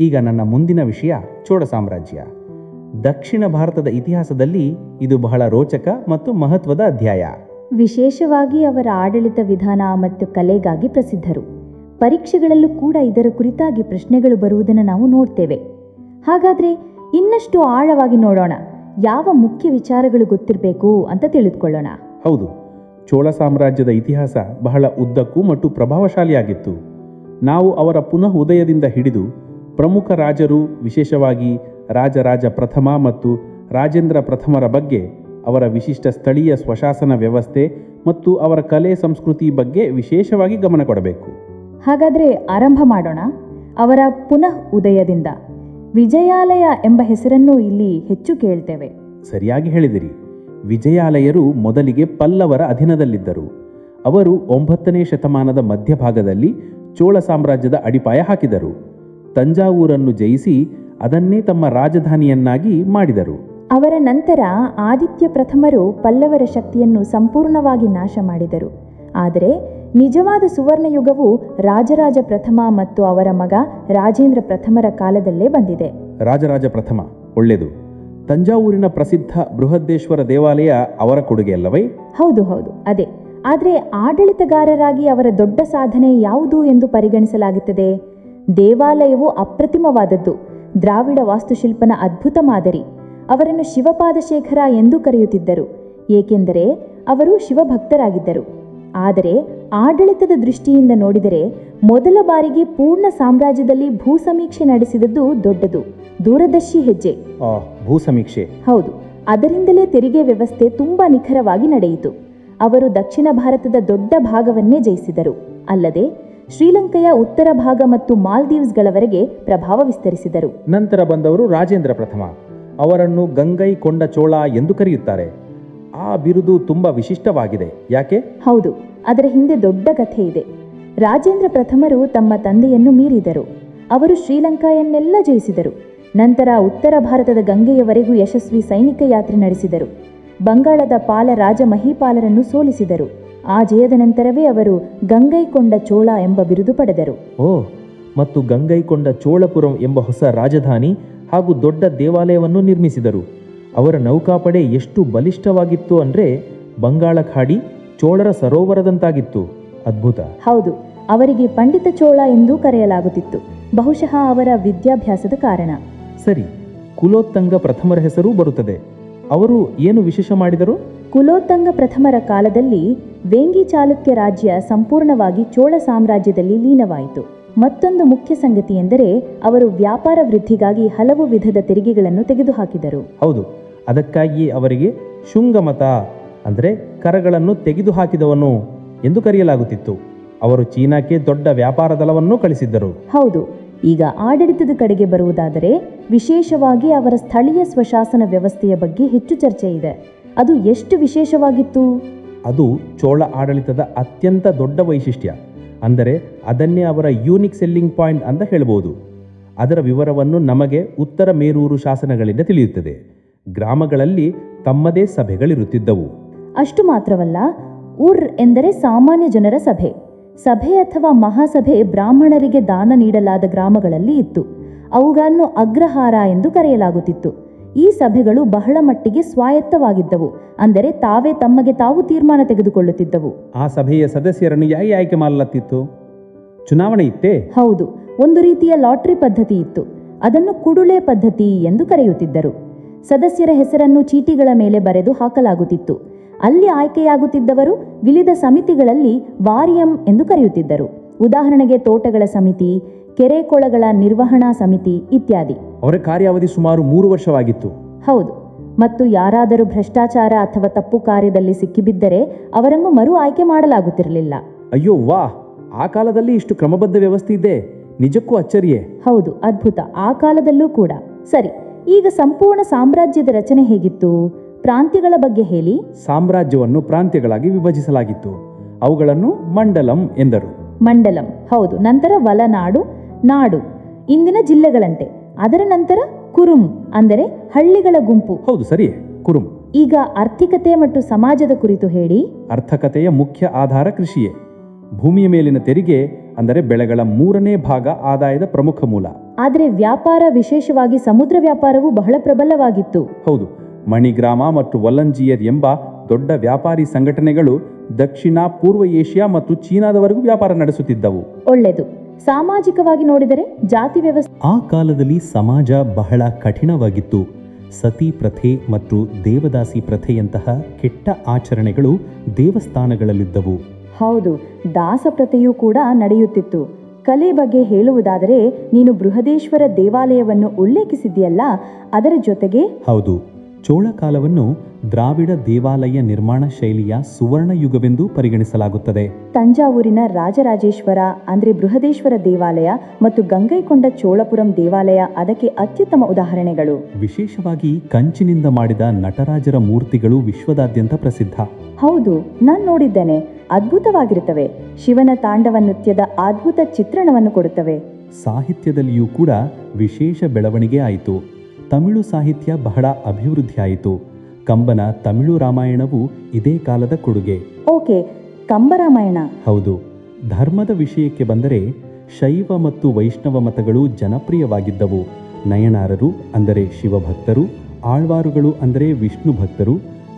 ಈಗ ನನ್ನ ಮುಂದಿನ ವಿಷಯ ಚೋಳ ಸಾಮ್ರಾಜ್ಯ. ದಕ್ಷಿಣ ಭಾರತದ ಇತಿಹಾಸದಲ್ಲಿ ಇದು ಬಹಳ ರೋಚಕ ಮತ್ತು ಮಹತ್ವದ ಅಧ್ಯಾಯ. ವಿಶೇಷವಾಗಿ ಅವರ ಆಡಳಿತ ವಿಧಾನ ಮತ್ತು ಕಲೆಗಾಗಿ ಪ್ರಸಿದ್ಧರು. ಪರೀಕ್ಷೆಗಳಲ್ಲೂ ಕೂಡ ಇದರ ಕುರಿತಾಗಿ ಪ್ರಶ್ನೆಗಳು ಬರುವುದನ್ನು ನಾವು ನೋಡ್ತೇವೆ. ಹಾಗಾದರೆ ಇನ್ನಷ್ಟು ಆಳವಾಗಿ ನೋಡೋಣ. ಯಾವ ಮುಖ್ಯ ವಿಚಾರಗಳು ಗೊತ್ತಿರಬೇಕು ಅಂತ ತಿಳಿದುಕೊಳ್ಳೋಣ. ಹೌದು, ಚೋಳ ಸಾಮ್ರಾಜ್ಯದ ಇತಿಹಾಸ ಬಹಳ ಉದ್ದಕ್ಕೂ ಮತ್ತು ಪ್ರಭಾವಶಾಲಿಯಾಗಿತ್ತು. ನಾವು ಅವರ ಪುನಃ ಉದಯದಿಂದ ಹಿಡಿದು ಪ್ರಮುಖ ರಾಜರು, ವಿಶೇಷವಾಗಿ ರಾಜರಾಜ ಪ್ರಥಮ ಮತ್ತು ರಾಜೇಂದ್ರ ಪ್ರಥಮರ ಬಗ್ಗೆ, ಅವರ ವಿಶಿಷ್ಟ ಸ್ಥಳೀಯ ಸ್ವಶಾಸನ ವ್ಯವಸ್ಥೆ ಮತ್ತು ಅವರ ಕಲೆ ಸಂಸ್ಕೃತಿ ಬಗ್ಗೆ ವಿಶೇಷವಾಗಿ ಗಮನ ಕೊಡಬೇಕು. ಹಾಗಾದರೆ ಆರಂಭ ಮಾಡೋಣ. ಅವರ ಪುನಃ ಉದಯದಿಂದ. ವಿಜಯಾಲಯ ಎಂಬ ಹೆಸರನ್ನು ಇಲ್ಲಿ ಹೆಚ್ಚು ಕೇಳ್ತೇವೆ. ಸರಿಯಾಗಿ ಹೇಳಿದಿರಿ. ವಿಜಯಾಲಯರು ಮೊದಲಿಗೆ ಪಲ್ಲವರ ಅಧೀನದಲ್ಲಿದ್ದರು. ಅವರು 9ನೇ ಶತಮಾನದ ಮಧ್ಯಭಾಗದಲ್ಲಿ ಚೋಳ ಸಾಮ್ರಾಜ್ಯದ ಅಡಿಪಾಯ ಹಾಕಿದರು. ತಂಜಾವೂರನ್ನು ಜಯಿಸಿ ಅದನ್ನೇ ತಮ್ಮ ರಾಜಧಾನಿಯನ್ನಾಗಿ ಮಾಡಿದರು. ಅವರ ನಂತರ ಆದಿತ್ಯ ಪ್ರಥಮರು ಪಲ್ಲವರ ಶಕ್ತಿಯನ್ನು ಸಂಪೂರ್ಣವಾಗಿ ನಾಶ ಮಾಡಿದರು. ಆದರೆ ನಿಜವಾದ ಸುವರ್ಣಯುಗವು ರಾಜರಾಜ ಪ್ರಥಮ ಮತ್ತು ಅವರ ಮಗ ರಾಜೇಂದ್ರ ಪ್ರಥಮರ ಕಾಲದಲ್ಲೇ ಬಂದಿದೆ. ರಾಜರಾಜ ಪ್ರಥಮ, ಒಳ್ಳೆಯದು. ತಂಜಾವೂರಿನ ಪ್ರಸಿದ್ಧ ಬೃಹದೇಶ್ವರ ದೇವಾಲಯ ಅವರ ಕೊಡುಗೆ ಅಲ್ಲವೇ? ಹೌದು ಹೌದು, ಅದೇ. ಆದರೆ ಆಡಳಿತಗಾರರಾಗಿ ಅವರ ದೊಡ್ಡ ಸಾಧನೆ ಯಾವುದು ಎಂದು ಪರಿಗಣಿಸಲಾಗುತ್ತದೆ? ದೇವಾಲಯವು ಅಪ್ರತಿಮವಾದದ್ದು, ದ್ರಾವಿಡ ವಾಸ್ತುಶಿಲ್ಪನ ಅದ್ಭುತ ಮಾದರಿ. ಅವರನ್ನು ಶಿವಪಾದಶೇಖರ ಎಂದು ಕರೆಯುತ್ತಿದ್ದರು, ಏಕೆಂದರೆ ಅವರು ಶಿವಭಕ್ತರಾಗಿದ್ದರು. ಆದರೆ ಆಡಳಿತದ ದೃಷ್ಟಿಯಿಂದ ನೋಡಿದರೆ ಮೊದಲ ಬಾರಿಗೆ ಪೂರ್ಣ ಸಾಮ್ರಾಜ್ಯದಲ್ಲಿ ಭೂಸಮೀಕ್ಷೆ ನಡೆಸಿದದ್ದು ದೊಡ್ಡದು, ದೂರದರ್ಶಿ ಹೆಜ್ಜೆ. ಭೂಸಮೀಕ್ಷೆ? ಹೌದು. ಅದರಿಂದಲೇ ತೆರಿಗೆ ವ್ಯವಸ್ಥೆ ತುಂಬಾ ನಿಖರವಾಗಿ ನಡೆಯಿತು. ಅವರು ದಕ್ಷಿಣ ಭಾರತದ ದೊಡ್ಡ ಭಾಗವನ್ನೇ ಜಯಿಸಿದರು. ಅಲ್ಲದೆ ಶ್ರೀಲಂಕೆಯ ಉತ್ತರ ಭಾಗ ಮತ್ತು ಮಾಲ್ದೀವ್ಸ್ಗಳವರೆಗೆ ಪ್ರಭಾವ ವಿಸ್ತರಿಸಿದರು. ನಂತರ ಬಂದವರು ರಾಜೇಂದ್ರ ಪ್ರಥಮ. ಅವರನ್ನು ಗಂಗೈಕೊಂಡ ಚೋಳ ಎಂದು ಕರೆಯುತ್ತಾರೆ. ಆ ಬಿರುದು ತುಂಬಾ ವಿಶಿಷ್ಟವಾಗಿದೆ. ಯಾಕೆ? ಹೌದು, ಅದರ ಹಿಂದೆ ದೊಡ್ಡ ಕಥೆ ಇದೆ. ರಾಜೇಂದ್ರ ಪ್ರಥಮರು ತಮ್ಮ ತಂದೆಯನ್ನು ಮೀರಿದರು. ಅವರು ಶ್ರೀಲಂಕಾಯನ್ನೆಲ್ಲ ಜಯಿಸಿದರು. ನಂತರ ಉತ್ತರ ಭಾರತದ ಗಂಗೆಯವರೆಗೂ ಯಶಸ್ವಿ ಸೈನಿಕ ಯಾತ್ರೆ ನಡೆಸಿದರು. ಬಂಗಾಳದ ಪಾಲ ರಾಜ ಮಹಿಪಾಲರನ್ನು ಸೋಲಿಸಿದರು. ಆ ಜಯದ ನಂತರವೇ ಅವರು ಗಂಗೈಕೊಂಡ ಚೋಳ ಎಂಬ ಬಿರುದು ಪಡೆದರು. ಮತ್ತು ಗಂಗೈಕೊಂಡ ಚೋಳಪುರಂ ಎಂಬ ಹೊಸ ರಾಜಧಾನಿ ಹಾಗೂ ದೊಡ್ಡ ದೇವಾಲಯವನ್ನು ನಿರ್ಮಿಸಿದರು. ಅವರ ನೌಕಾಪಡೆ ಎಷ್ಟು ಬಲಿಷ್ಠವಾಗಿತ್ತು ಅಂದರೆ ಬಂಗಾಳ ಖಾಡಿ ಚೋಳರ ಸರೋವರದಂತಾಗಿತ್ತು. ಅದ್ಭುತ. ಹೌದು, ಅವರಿಗೆ ಪಂಡಿತ ಚೋಳ ಎಂದೂ ಕರೆಯಲಾಗುತ್ತಿತ್ತು. ಬಹುಶಃ ಅವರ ವಿದ್ಯಾಭ್ಯಾಸದ ಕಾರಣ. ಸರಿ, ಕುಲೋತ್ತಂಗ ಪ್ರಥಮರ ಹೆಸರು ಬರುತ್ತದೆ. ಅವರು ಏನು ವಿಶೇಷ ಮಾಡಿದರು? ಕುಲೋತ್ತಂಗ ಪ್ರಥಮರ ಕಾಲದಲ್ಲಿ ವೇಂಗಿ ಚಾಲುಕ್ಯ ರಾಜ್ಯ ಸಂಪೂರ್ಣವಾಗಿ ಚೋಳ ಸಾಮ್ರಾಜ್ಯದಲ್ಲಿ ಲೀನವಾಯಿತು. ಮತ್ತೊಂದು ಮುಖ್ಯ ಸಂಗತಿ ಎಂದರೆ ಅವರು ವ್ಯಾಪಾರ ವೃದ್ಧಿಗಾಗಿ ಹಲವು ವಿಧದ ತೆರಿಗೆಗಳನ್ನು ತೆಗೆದುಹಾಕಿದರು. ಹೌದು, ಅದಕ್ಕಾಗಿಯೇ ಅವರಿಗೆ ಶುಂಗಮತ ಅಂದರೆ ಕರಗಳನ್ನು ತೆಗೆದುಹಾಕಿದವನು ಎಂದು ಕರೆಯಲಾಗುತ್ತಿತ್ತು. ಅವರು ಚೀನಾಕ್ಕೆ ದೊಡ್ಡ ವ್ಯಾಪಾರ ದಳವನ್ನು ಕಳಿಸಿದ್ದರು. ಹೌದು. ಈಗ ಆಡಳಿತದ ಕಡೆಗೆ ಬರುವುದಾದರೆ ವಿಶೇಷವಾಗಿ ಅವರ ಸ್ಥಳೀಯ ಸ್ವಶಾಸನ ವ್ಯವಸ್ಥೆಯ ಬಗ್ಗೆ ಹೆಚ್ಚು ಚರ್ಚೆ ಇದೆ. ಅದು ಎಷ್ಟು ವಿಶೇಷವಾಗಿತ್ತು? ಅದು ಚೋಳ ಆಡಳಿತದ ಅತ್ಯಂತ ದೊಡ್ಡ ವೈಶಿಷ್ಟ್ಯ. ಅಂದರೆ ಅದನ್ನೇ ಅವರ ಯೂನಿಕ್ ಸೆಲ್ಲಿಂಗ್ ಪಾಯಿಂಟ್ ಅಂತ ಹೇಳ್ಬೋದು. ಅದರ ವಿವರವನ್ನು ನಮಗೆ ಉತ್ತರ ಮೇರೂರು ಶಾಸನಗಳಿಂದ ತಿಳಿಯುತ್ತದೆ. ಗ್ರಾಮಗಳಲ್ಲಿ ತಮ್ಮದೇ ಸಭೆಗಳಿರುತ್ತಿದ್ದವು. ಅಷ್ಟು ಮಾತ್ರವಲ್ಲ, ಉರ್ ಎಂದರೆ ಸಾಮಾನ್ಯ ಜನರ ಸಭೆ. ಸಭೆ ಅಥವಾ ಮಹಾಸಭೆ ಬ್ರಾಹ್ಮಣರಿಗೆ ದಾನ ನೀಡಲಾದ ಗ್ರಾಮಗಳಲ್ಲಿ ಇತ್ತು. ಅವುಗಳನ್ನು ಅಗ್ರಹಾರ ಎಂದು ಕರೆಯಲಾಗುತ್ತಿತ್ತು. ಈ ಸಭೆಗಳು ಬಹಳ ಮಟ್ಟಿಗೆ ಸ್ವಾಯತ್ತವಾಗಿದ್ದವು. ಅಂದರೆ ತಾವೇ ತಮಗೆ ತಾವು ತೀರ್ಮಾನ ತೆಗೆದುಕೊಳ್ಳುತ್ತಿದ್ದವು. ಆ ಸಭೆಯ ಸದಸ್ಯರನ್ನು ಯಾಕೆ ಆಯ್ಕೆ ಮಾಡಲಾಗ್ತಿತ್ತು? ಚುನಾವಣೆ ಇತ್ತೇ? ಹೌದು, ಒಂದು ರೀತಿಯ ಲಾಟರಿ ಪದ್ಧತಿ ಇತ್ತು. ಅದನ್ನು ಕುಡುಳೆ ಪದ್ಧತಿ ಎಂದು ಕರೆಯುತ್ತಿದ್ದರು. ಸದಸ್ಯರ ಹೆಸರನ್ನು ಚೀಟಿಗಳ ಮೇಲೆ ಬರೆದು ಹಾಕಲಾಗುತ್ತಿತ್ತು. ಅಲ್ಲಿ ಆಯ್ಕೆಯಾಗುತ್ತಿದ್ದವರು ವಿವಿಧ ಸಮಿತಿಗಳಲ್ಲಿ ವಾರಿಯಂ ಎಂದು ಕರೆಯುತ್ತಿದ್ದರು. ಉದಾಹರಣೆಗೆ ತೋಟಗಳ ಸಮಿತಿ, ಕೆರೆ ಕೊಳಗಳ ನಿರ್ವಹಣಾ ಸಮಿತಿ ಇತ್ಯಾದಿ. ಅವರ ಕಾರ್ಯಾವಧಿ ಸುಮಾರು 3 ವರ್ಷವಾಗಿತ್ತು. ಹೌದು. ಮತ್ತು ಯಾರಾದರೂ ಭ್ರಷ್ಟಾಚಾರ ಅಥವಾ ತಪ್ಪು ಕಾರ್ಯದಲ್ಲಿ ಸಿಕ್ಕಿಬಿದ್ದರೆ ಅವರನ್ನು ಮರು ಆಯ್ಕೆ ಮಾಡಲಾಗುತ್ತಿರಲಿಲ್ಲ. ಅಯ್ಯೋ ವಾ, ಆ ಕಾಲದಲ್ಲಿ ಇಷ್ಟು ಕ್ರಮಬದ್ಧ ವ್ಯವಸ್ಥೆ ಇದೆ, ನಿಜಕ್ಕೂ ಅಚ್ಚರಿಯೇ. ಹೌದು, ಅದ್ಭುತ. ಆ ಕಾಲದಲ್ಲೂ ಕೂಡ. ಸರಿ, ಈಗ ಸಂಪೂರ್ಣ ಸಾಮ್ರಾಜ್ಯದ ರಚನೆ ಹೇಗಿತ್ತು? ಪ್ರಾಂತ್ಯಗಳ ಬಗ್ಗೆ ಹೇಳಿ. ಸಾಮ್ರಾಜ್ಯವನ್ನು ಪ್ರಾಂತ್ಯಗಳಾಗಿ ವಿಭಜಿಸಲಾಗಿತ್ತು. ಅವುಗಳನ್ನು ಮಂಡಲಂ ಎಂದರು. ಮಂಡಲಂ, ಹೌದು. ನಂತರ ವಲನಾಡು, ನಾಡು, ಇಂದಿನ ಜಿಲ್ಲೆಗಳಂತೆ. ಅದರ ನಂತರ ಕುರುಂ ಅಂದರೆ ಹಳ್ಳಿಗಳ ಗುಂಪು. ಹೌದು, ಸರಿಯೇ, ಕುರುಂ. ಈಗ ಆರ್ಥಿಕತೆ ಮತ್ತು ಸಮಾಜದ ಕುರಿತು ಹೇಳಿ. ಅರ್ಥಕತೆಯ ಮುಖ್ಯ ಆಧಾರ ಕೃಷಿಯೇ. ಭೂಮಿಯ ಮೇಲಿನ ತೆರಿಗೆ ಅಂದರೆ ಬೆಳೆಗಳ 3ನೇ ಭಾಗ ಆದಾಯದ ಪ್ರಮುಖ ಮೂಲ. ಆದರೆ ವ್ಯಾಪಾರ, ವಿಶೇಷವಾಗಿ ಸಮುದ್ರ ವ್ಯಾಪಾರವು ಬಹಳ ಪ್ರಬಲವಾಗಿತ್ತು. ಹೌದು, ಮಣಿಗ್ರಾಮ ಮತ್ತು ವಲ್ಲಂಜಿಯರ್ ಎಂಬ ದೊಡ್ಡ ವ್ಯಾಪಾರಿ ಸಂಘಟನೆಗಳು ದಕ್ಷಿಣ, ಪೂರ್ವ ಏಷ್ಯಾ ಮತ್ತು ಚೀನಾದವರೆಗೂ ವ್ಯಾಪಾರ ನಡೆಸುತ್ತಿದ್ದವು. ಒಳ್ಳೆಯದು. ಸಾಮಾಜಿಕವಾಗಿ ನೋಡಿದರೆ ಜಾತಿ ವ್ಯವಸ್ಥೆ ಆ ಕಾಲದಲ್ಲಿ ಸಮಾಜ ಬಹಳ ಕಠಿಣವಾಗಿತ್ತು. ಸತಿ ಪ್ರಥೆ ಮತ್ತು ದೇವದಾಸಿ ಪ್ರಥೆಯಂತಹ ಕೆಟ್ಟ ಆಚರಣೆಗಳು ದೇವಸ್ಥಾನಗಳಲ್ಲಿದ್ದವು. ಹೌದು, ದಾಸಪ್ರಥೆಯೂ ಕೂಡ ನಡೆಯುತ್ತಿತ್ತು. ಕಲೆ ಬಗ್ಗೆ ಹೇಳುವುದಾದರೆ ನೀನು ಬೃಹದೇಶ್ವರ ದೇವಾಲಯವನ್ನು ಉಲ್ಲೇಖಿಸಿದೆಯಲ್ಲ, ಅದರ ಜೊತೆಗೆ ಹೌದು, ಚೋಳ ಕಾಲವನ್ನು ದ್ರಾವಿಡ ದೇವಾಲಯ ನಿರ್ಮಾಣ ಶೈಲಿಯ ಸುವರ್ಣ ಯುಗವೆಂದು ಪರಿಗಣಿಸಲಾಗುತ್ತದೆ. ತಂಜಾವೂರಿನ ರಾಜರಾಜೇಶ್ವರ ಅಂದರೆ ಬೃಹದೇಶ್ವರ ದೇವಾಲಯ ಮತ್ತು ಗಂಗೈಕೊಂಡ ಚೋಳಪುರಂ ದೇವಾಲಯ ಅದಕ್ಕೆ ಅತ್ಯುತ್ತಮ ಉದಾಹರಣೆಗಳು. ವಿಶೇಷವಾಗಿ ಕಂಚಿನಿಂದ ಮಾಡಿದ ನಟರಾಜರ ಮೂರ್ತಿಗಳು ವಿಶ್ವದಾದ್ಯಂತ ಪ್ರಸಿದ್ಧ. ಹೌದು, ನಾನು ನೋಡಿದ್ದೇನೆ. ಅದ್ಭುತವಾಗಿರುತ್ತವೆ. ಶಿವನ ತಾಂಡವ ನೃತ್ಯದ ಅದ್ಭುತ ಚಿತ್ರಣವನ್ನು ಕೊಡುತ್ತವೆ. ಸಾಹಿತ್ಯದಲ್ಲಿಯೂ ಕೂಡ ವಿಶೇಷ ಬೆಳವಣಿಗೆ ಆಯಿತು. ತಮಿಳು ಸಾಹಿತ್ಯ ಬಹಳ ಅಭಿವೃದ್ಧಿಯಾಯಿತು. ಕಂಬನ ತಮಿಳು ರಾಮಾಯಣವು ಇದೇ ಕಾಲದ ಕೊಡುಗೆ. ಓಕೆ, ಕಂಬರಾಮಾಯಣ. ಹೌದು. ಧರ್ಮದ ವಿಷಯಕ್ಕೆ ಬಂದರೆ ಶೈವ ಮತ್ತು ವೈಷ್ಣವ ಮತಗಳು ಜನಪ್ರಿಯವಾಗಿದ್ದವು. ನಯನಾರರು ಅಂದರೆ ಶಿವಭಕ್ತರು, ಆಳ್ವಾರುಗಳು ಅಂದರೆ ವಿಷ್ಣು ಭಕ್ತರು,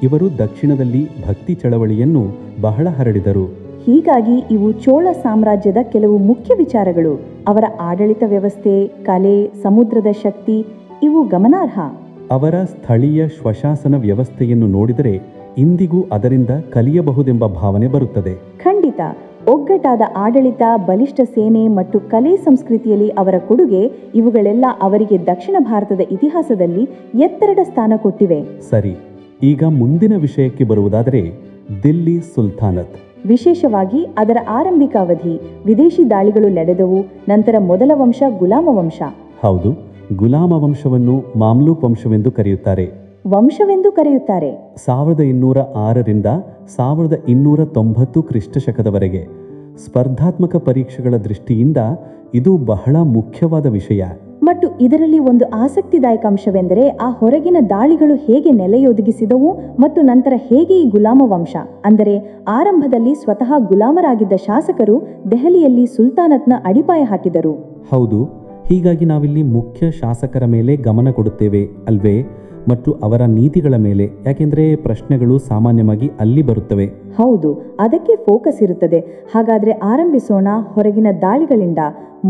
ಇವರು ದಕ್ಷಿಣದಲ್ಲಿ ಭಕ್ತಿ ಚಳವಳಿಯನ್ನು ಬಹಳ ಹರಡಿದರು. ಹೀಗಾಗಿ ಇವು ಚೋಳ ಸಾಮ್ರಾಜ್ಯದ ಕೆಲವು ಮುಖ್ಯ ವಿಚಾರಗಳು. ಅವರ ಆಡಳಿತ ವ್ಯವಸ್ಥೆ, ಕಲೆ, ಸಮುದ್ರದ ಶಕ್ತಿ ಇವು ಗಮನಾರ್ಹ. ಅವರ ಸ್ಥಳೀಯ ಸ್ವಶಾಸನ ವ್ಯವಸ್ಥೆಯನ್ನು ನೋಡಿದರೆ ಇಂದಿಗೂ ಅದರಿಂದ ಕಲಿಯಬಹುದೆಂಬ ಭಾವನೆ ಬರುತ್ತದೆ. ಖಂಡಿತ. ಒಗ್ಗಟ್ಟಾದ ಆಡಳಿತ, ಬಲಿಷ್ಠ ಸೇನೆ ಮತ್ತು ಕಲೆ ಸಂಸ್ಕೃತಿಯಲ್ಲಿ ಅವರ ಕೊಡುಗೆ ಇವುಗಳೆಲ್ಲ ಅವರಿಗೆ ದಕ್ಷಿಣ ಭಾರತದ ಇತಿಹಾಸದಲ್ಲಿ ಎತ್ತರದ ಸ್ಥಾನ ಕೊಟ್ಟಿವೆ. ಸರಿ, ಈಗ ಮುಂದಿನ ವಿಷಯಕ್ಕೆ ಬರುವುದಾದರೆ ದಿಲ್ಲಿ ಸುಲ್ತಾನತ್. ವಿಶೇಷವಾಗಿ ಅದರ ಆರಂಭಿಕ ಅವಧಿ. ವಿದೇಶಿ ದಾಳಿಗಳು ನಡೆದವು. ನಂತರ ಮೊದಲ ವಂಶ ಗುಲಾಮ ವಂಶ. ಹೌದು, ಗುಲಾಮ ವಂಶವನ್ನು ಮಾಮ್ಲೂಕ್ ವಂಶವೆಂದು ಕರೆಯುತ್ತಾರೆ. 1206ರಿಂದ 1290 ಕ್ರಿಸ್ತಶಕದವರೆಗೆ. ಸ್ಪರ್ಧಾತ್ಮಕ ಪರೀಕ್ಷೆಗಳ ದೃಷ್ಟಿಯಿಂದ ಇದು ಬಹಳ ಮುಖ್ಯವಾದ ವಿಷಯ. ಮತ್ತು ಇದರಲ್ಲಿ ಒಂದು ಆಸಕ್ತಿದಾಯಕ ಅಂಶವೆಂದರೆ ಆ ಹೊರಗಿನ ದಾಳಿಗಳು ಹೇಗೆ ನೆಲೆಯೊದಗಿಸಿದವು ಮತ್ತು ನಂತರ ಹೇಗೆ ಈ ಗುಲಾಮ ವಂಶ ಅಂದರೆ ಆರಂಭದಲ್ಲಿ ಸ್ವತಃ ಗುಲಾಮರಾಗಿದ್ದ ಶಾಸಕರು ದೆಹಲಿಯಲ್ಲಿ ಸುಲ್ತಾನತ್ನ ಅಡಿಪಾಯ ಹಾಕಿದರು. ಹೌದು, ಹೀಗಾಗಿ ನಾವಿಲ್ಲಿ ಮುಖ್ಯ ಶಾಸಕರ ಮೇಲೆ ಗಮನ ಕೊಡುತ್ತೇವೆ ಅಲ್ವೇ, ಮತ್ತು ಅವರ ನೀತಿಗಳ ಮೇಲೆ, ಯಾಕೆಂದರೆ ಪ್ರಶ್ನೆಗಳು ಸಾಮಾನ್ಯವಾಗಿ ಅಲ್ಲಿ ಬರುತ್ತವೆ. ಹೌದು, ಅದಕ್ಕೆ ಫೋಕಸ್ ಇರುತ್ತದೆ. ಹಾಗಾದರೆ ಆರಂಭಿಸೋಣ ಹೊರಗಿನ ದಾಳಿಗಳಿಂದ.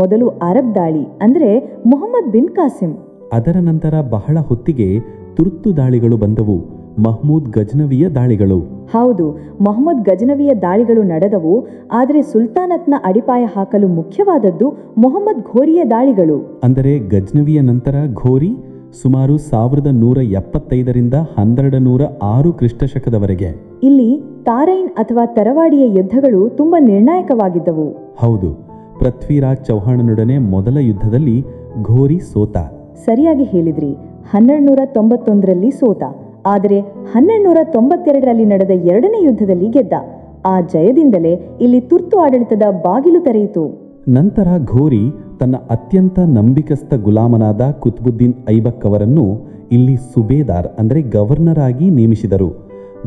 ಮೊದಲು ಅರಬ್ ದಾಳಿ ಅಂದರೆ ಮೊಹಮ್ಮದ್ ಬಿನ್ ಕಾಸಿಂ. ಅದರ ನಂತರ ಬಹಳ ಹೊತ್ತಿಗೆ ತುರ್ತು ದಾಳಿಗಳು ಬಂದವು, ಮಹಮೂದ್ ಗಜ್ನವಿಯ ದಾಳಿಗಳು. ಹೌದು, ಮೊಹಮ್ಮದ್ ಗಜ್ನವಿಯ ದಾಳಿಗಳು ನಡೆದವು. ಆದರೆ ಸುಲ್ತಾನತ್ನ ಅಡಿಪಾಯ ಹಾಕಲು ಮುಖ್ಯವಾದದ್ದು ಮೊಹಮ್ಮದ್ ಘೋರಿಯ ದಾಳಿಗಳು. ಅಂದರೆ ಗಜ್ನವಿಯ ನಂತರ ಘೋರಿ ಸುಮಾರು 1175ರಿಂದ 1206 ಕ್ರಿಸ್ತಶಕದವರೆಗೆ. ಇಲ್ಲಿ ತಾರೈನ್ ಅಥವಾ ತರವಾಡಿಯ ಯುದ್ಧಗಳು ತುಂಬಾ ನಿರ್ಣಾಯಕವಾಗಿದ್ದವು. ಹೌದು, ಪೃಥ್ವಿರಾಜ್ ಚೌಹಾಣನೊಡನೆ ಮೊದಲ ಯುದ್ಧದಲ್ಲಿ ಘೋರಿ ಸೋತ. ಸರಿಯಾಗಿ ಹೇಳಿದ್ರಿ. 1291ರಲ್ಲಿ ಸೋತ. ಆದರೆ 1292ರಲ್ಲಿ ನಡೆದ ಎರಡನೇ ಯುದ್ಧದಲ್ಲಿ ಗೆದ್ದ. ಆ ಜಯದಿಂದಲೇ ಇಲ್ಲಿ ತುರ್ತು ಆಡಳಿತದ ಬಾಗಿಲು ತೆರೆಯಿತು. ನಂತರ ಘೋರಿ ತನ್ನ ಅತ್ಯಂತ ನಂಬಿಕಸ್ಥ ಗುಲಾಮನಾದ ಕುತ್ಬುದ್ದೀನ್ ಐಬಕ್ ಅವರನ್ನು ಇಲ್ಲಿ ಸುಬೇದಾರ್ ಅಂದರೆ ಗವರ್ನರ್ ಆಗಿ ನೇಮಿಸಿದರು.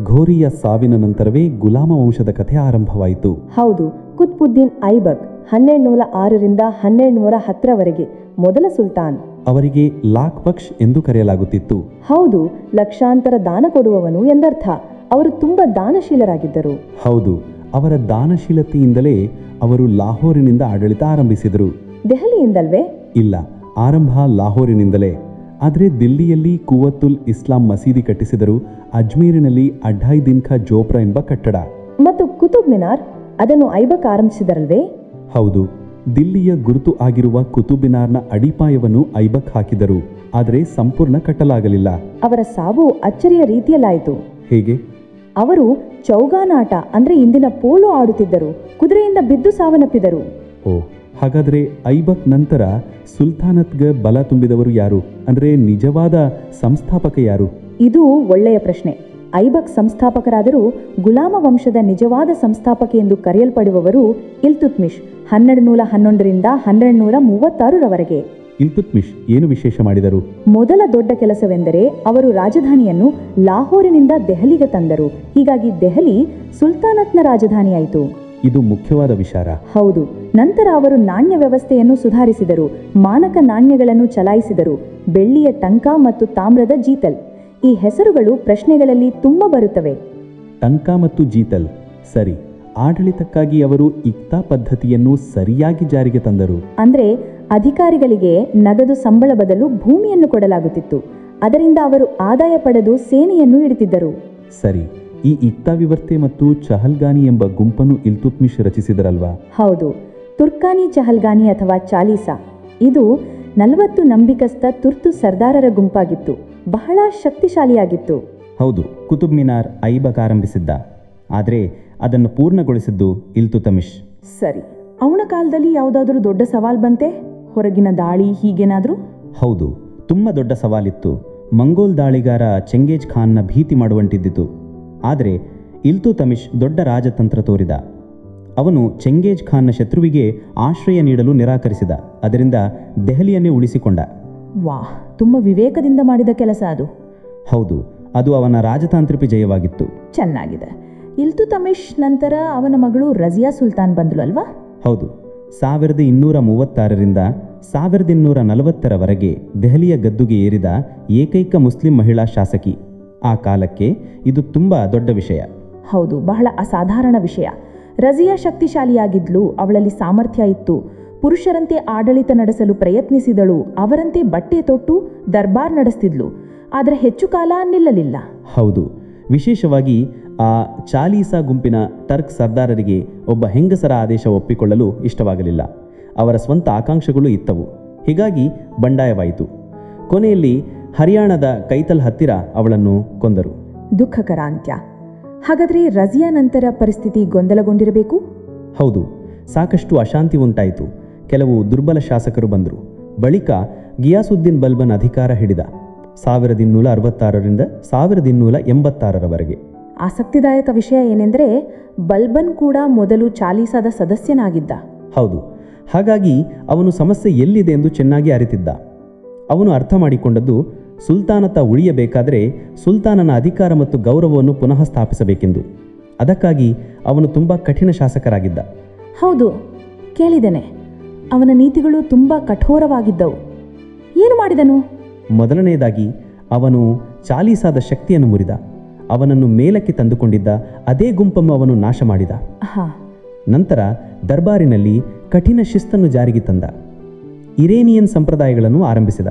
ಘೋರಿಯ ಸಾವಿನ ನಂತರವೇ ಗುಲಾಮ ವಂಶದ ಕಥೆ ಆರಂಭವಾಯಿತು. ಹೌದು, ಕುತ್ಬುದ್ದೀನ್ ಐಬಕ್ 1206ರಿಂದ 1210ರವರೆಗೆ ಮೊದಲ ಸುಲ್ತಾನ್. ಅವರಿಗೆ ಲಾಕ್ ಬಕ್ಷ್ ಎಂದು ಕರೆಯಲಾಗುತ್ತಿತ್ತು. ಹೌದು, ಲಕ್ಷಾಂತರ ದಾನ ಕೊಡುವವನು ಎಂದರ್ಥ. ಅವರು ತುಂಬಾ ದಾನಶೀಲರಾಗಿದ್ದರು. ಹೌದು, ಅವರ ದಾನಶೀಲತೆಯಿಂದಲೇ ಅವರು ಲಾಹೋರಿನಿಂದ ಆಡಳಿತ ಆರಂಭಿಸಿದರು. ದೆಹಲಿಯಿಂದಲ್ವೇ? ಇಲ್ಲ, ಆರಂಭ ಲಾಹೋರಿನಿಂದಲೇ. ಆದರೆ ದಿಲ್ಲಿಯಲ್ಲಿ ಕುವತ್ತುಲ್ ಇಸ್ಲಾಂ ಮಸೀದಿ ಕಟ್ಟಿಸಿದರು. ಅಜ್ಮೀರಿನಲ್ಲಿ ಅಢಾಯ್ ದಿನ್ ಖಾ ಜೋಪ್ರಾ ಎಂಬ ಕಟ್ಟಡ. ಮತ್ತು ಕುತುಬ್ ಮಿನಾರ್ ಅದನ್ನು ಐಬಕ್ ಆರಂಭಿಸಿದರಲ್ವೇ? ಹೌದು, ದಿಲ್ಲಿಯ ಗುರುತು ಆಗಿರುವ ಕುತುಬ್ ಮಿನಾರ್ನ ಅಡಿಪಾಯವನ್ನು ಐಬಕ್ ಹಾಕಿದರು. ಆದರೆ ಸಂಪೂರ್ಣ ಕಟ್ಟಲಾಗಲಿಲ್ಲ. ಅವರ ಸಾವು ಅಚ್ಚರಿಯ ರೀತಿಯಲ್ಲಾಯಿತು. ಹೇಗೆ? ಅವರು ಚೌಗಾನಾಟ ಅಂದ್ರೆ ಇಂದಿನ ಪೋಲೋ ಆಡುತ್ತಿದ್ದರು. ಕುದುರೆಯಿಂದ ಬಿದ್ದು ಸಾವನ್ನಪ್ಪಿದರು. ಓ, ಹಾಗಾದರೆ ಐಬಕ್ ನಂತರ ಸುಲ್ತಾನತ್ಗೆ ಬಲ ತುಂಬಿದವರು ಯಾರು? ಅಂದರೆ ನಿಜವಾದ ಸಂಸ್ಥಾಪಕ ಯಾರು? ಇದು ಒಳ್ಳೆಯ ಪ್ರಶ್ನೆ. ಐಬಕ್ ಸಂಸ್ಥಾಪಕರಾದರೂ ಗುಲಾಮ ವಂಶದ ನಿಜವಾದ ಸಂಸ್ಥಾಪಕ ಎಂದು ಕರೆಯಲ್ಪಡುವವರು ಇಲ್ತುತ್ಮಿಶ್ 1211ರಿಂದ 1236ರವರೆಗೆ. ಇಲ್ತುತ್ಮಿಶ್ ಏನು ವಿಶೇಷ ಮಾಡಿದರು? ಮೊದಲ ದೊಡ್ಡ ಕೆಲಸವೆಂದರೆ ಅವರು ರಾಜಧಾನಿಯನ್ನು ಲಾಹೋರಿನಿಂದ ದೆಹಲಿಗೆ ತಂದರು. ಹೀಗಾಗಿ ದೆಹಲಿ ಸುಲ್ತಾನತ್ನ ರಾಜಧಾನಿಯಾಯಿತು. ಇದು ಮುಖ್ಯವಾದ ವಿಚಾರ. ಹೌದು. ನಂತರ ಅವರು ನಾಣ್ಯ ವ್ಯವಸ್ಥೆಯನ್ನು ಸುಧಾರಿಸಿದರು, ಮಾನಕ ನಾಣ್ಯಗಳನ್ನು ಚಲಾಯಿಸಿದರು, ಬೆಳ್ಳಿಯ ಟಂಕ ಮತ್ತು ತಾಮ್ರದ ಜೀತಲ್. ಈ ಹೆಸರುಗಳು ಪ್ರಶ್ನೆಗಳಲ್ಲಿ ತುಂಬ ಬರುತ್ತವೆ. ಟಂಕ ಮತ್ತು ಜೀತಲ್, ಸರಿ. ಆಡಳಿತಕ್ಕಾಗಿ ಅವರು ಇಕ್ತಾ ಪದ್ಧತಿಯನ್ನು ಸರಿಯಾಗಿ ಜಾರಿಗೆ ತಂದರು. ಅಂದ್ರೆ ಅಧಿಕಾರಿಗಳಿಗೆ ನಗದು ಸಂಬಳ ಬದಲು ಭೂಮಿಯನ್ನು ಕೊಡಲಾಗುತ್ತಿತ್ತು. ಅದರಿಂದ ಅವರು ಆದಾಯ ಪಡೆದು ಸೇನೆಯನ್ನು ಇಡುತ್ತಿದ್ದರು. ಸರಿ. ಈ ಇಕ್ತಾ ವಿವರ್ತೆ ಮತ್ತು ಚಹಲ್ಗಾನಿ ಎಂಬ ಗುಂಪನ್ನು ಇಲ್ತುತ್ಮಿಶ್ ರಚಿಸಿದರಲ್ವಾ? ಹೌದು. ತುರ್ಕಾನಿ ಚಹಲ್ಗಾನಿ ಅಥವಾ ಚಾಲೀಸಾ ಇದು 40 ನಂಬಿಕಸ್ಥ ತುರ್ತು ಸರ್ದಾರರ ಗುಂಪಾಗಿತ್ತು. ಬಹಳ ಶಕ್ತಿಶಾಲಿಯಾಗಿತ್ತು. ಹೌದು. ಕುತುಬ್ ಮಿನಾರ್ ಐಬಕ್ ಆರಂಭಿಸಿದ್ದ, ಆದರೆ ಅದನ್ನು ಪೂರ್ಣಗೊಳಿಸಿದ್ದು ಇಲ್ತುತಮಿಶ್. ಸರಿ. ಅವನ ಕಾಲದಲ್ಲಿ ಯಾವುದಾದ್ರೂ ದೊಡ್ಡ ಸವಾಲು ಬಂತೆ? ಹೊರಗಿನ ದಾಳಿ ಹೀಗೇನಾದರೂ? ಹೌದು, ತುಂಬ ದೊಡ್ಡ ಸವಾಲಿತ್ತು. ಮಂಗೋಲ್ ದಾಳಿಗಾರ ಚೆಂಗೇಜ್ ಖಾನ್ನ ಭೀತಿ ಮಾಡುವಂತಿದ್ದಿತು. ಆದರೆ ಇಲ್ತುತಮಿಶ್ ದೊಡ್ಡ ರಾಜತಂತ್ರ ತೋರಿದ. ಅವನು ಚೆಂಗೇಜ್ ಖಾನ್ನ ಶತ್ರುವಿಗೆ ಆಶ್ರಯ ನೀಡಲು ನಿರಾಕರಿಸಿದ. ಅದರಿಂದ ದೆಹಲಿಯನ್ನೇ ಉಳಿಸಿಕೊಂಡ. ವಾಹ್, ತುಂಬ ವಿವೇಕದಿಂದ ಮಾಡಿದ ಕೆಲಸ ಅದು. ಹೌದು, ಅದು ಅವನ ರಾಜತಾಂತ್ರಿಕ ಜಯವಾಗಿತ್ತು. ಚೆನ್ನಾಗಿದೆ. ಇಲ್ತುತಮಿಶ್ ನಂತರ ಅವನ ಮಗಳು ರಜಿಯಾ ಸುಲ್ತಾನ್ ಬಂದಳು ಅಲ್ವಾ? ಹೌದು. 1236ರಿಂದ 1240ರವರೆಗೆ ದೆಹಲಿಯ ಗದ್ದುಗೆ ಏರಿದ ಏಕೈಕ ಮುಸ್ಲಿಂ ಮಹಿಳಾ ಶಾಸಕಿ. ಆ ಕಾಲಕ್ಕೆ ಇದು ತುಂಬ ದೊಡ್ಡ ವಿಷಯ. ಹೌದು, ಬಹಳ ಅಸಾಧಾರಣ ವಿಷಯ. ರಜಿಯಾ ಶಕ್ತಿಶಾಲಿಯಾಗಿದ್ಲು, ಅವಳಲ್ಲಿ ಸಾಮರ್ಥ್ಯ ಇತ್ತು. ಪುರುಷರಂತೆ ಆಡಳಿತ ನಡೆಸಲು ಪ್ರಯತ್ನಿಸಿದಳು. ಅವರಂತೆ ಬಟ್ಟೆ ತೊಟ್ಟು ದರ್ಬಾರ್ ನಡೆಸ್ತಿದ್ಲು. ಆದರೆ ಹೆಚ್ಚು ಕಾಲ ನಿಲ್ಲಲಿಲ್ಲ. ಹೌದು, ವಿಶೇಷವಾಗಿ ಆ ಚಾಲೀಸಾ ಗುಂಪಿನ ಟರ್ಕ್ ಸರ್ದಾರರಿಗೆ ಒಬ್ಬ ಹೆಂಗಸರ ಆದೇಶ ಒಪ್ಪಿಕೊಳ್ಳಲು ಇಷ್ಟವಾಗಲಿಲ್ಲ. ಅವರ ಸ್ವಂತ ಆಕಾಂಕ್ಷೆಗಳು ಇತ್ತವು. ಹೀಗಾಗಿ ಬಂಡಾಯವಾಯಿತು. ಕೊನೆಯಲ್ಲಿ ಹರಿಯಾಣದ ಕೈತಲ್ ಹತ್ತಿರ ಅವಳನ್ನು ಕೊಂದರು. ದುಃಖಕರ ಅಂತ್ಯ. ಹಾಗಾದರೆ ರಜಿಯಾ ನಂತರ ಪರಿಸ್ಥಿತಿ ಗೊಂದಲಗೊಂಡಿರಬೇಕು? ಹೌದು, ಸಾಕಷ್ಟು ಅಶಾಂತಿ ಉಂಟಾಯಿತು. ಕೆಲವು ದುರ್ಬಲ ಶಾಸಕರು ಬಂದರು. ಬಳಿಕ ಗಿಯಾಸುದ್ದೀನ್ ಬಲ್ಬನ್ ಅಧಿಕಾರ ಹಿಡಿದ 1266ರಿಂದ 1286ರವರೆಗೆ. ಆಸಕ್ತಿದಾಯಕ ವಿಷಯ ಏನೆಂದರೆ ಬಲ್ಬನ್ ಕೂಡ ಮೊದಲು ಚಾಲೀಸಾದ ಸದಸ್ಯನಾಗಿದ್ದ. ಹೌದು, ಹಾಗಾಗಿ ಅವನು ಸಮಸ್ಯೆ ಎಲ್ಲಿದೆ ಎಂದು ಚೆನ್ನಾಗಿ ಅರಿತಿದ್ದ. ಅವನು ಅರ್ಥ ಮಾಡಿಕೊಂಡದ್ದು ಸುಲ್ತಾನತ ಉಳಿಯಬೇಕಾದರೆ ಸುಲ್ತಾನನ ಅಧಿಕಾರ ಮತ್ತು ಗೌರವವನ್ನು ಪುನಃ ಸ್ಥಾಪಿಸಬೇಕೆಂದು. ಅದಕ್ಕಾಗಿ ಅವನು ತುಂಬ ಕಠಿಣ ಶಾಸಕರಾಗಿದ್ದ. ಹೌದು, ಕೇಳಿದ್ದೇನೆ. ಅವನ ನೀತಿಗಳು ತುಂಬ ಕಠೋರವಾಗಿದ್ದವು. ಏನು ಮಾಡಿದನು? ಮೊದಲನೆಯದಾಗಿ ಅವನು ಚಾಲೀಸಾದ ಶಕ್ತಿಯನ್ನು ಮುರಿದ. ಅವನನ್ನು ಮೇಲಕ್ಕೆ ತಂದುಕೊಂಡಿದ್ದ ಅದೇ ಗುಂಪನ್ನು ಅವನು ನಾಶ ಮಾಡಿದ. ನಂತರ ದರ್ಬಾರಿನಲ್ಲಿ ಕಠಿಣ ಶಿಸ್ತನ್ನು ಜಾರಿಗೆ ತಂದ. ಇರೇನಿಯನ್ ಸಂಪ್ರದಾಯಗಳನ್ನು ಆರಂಭಿಸಿದ.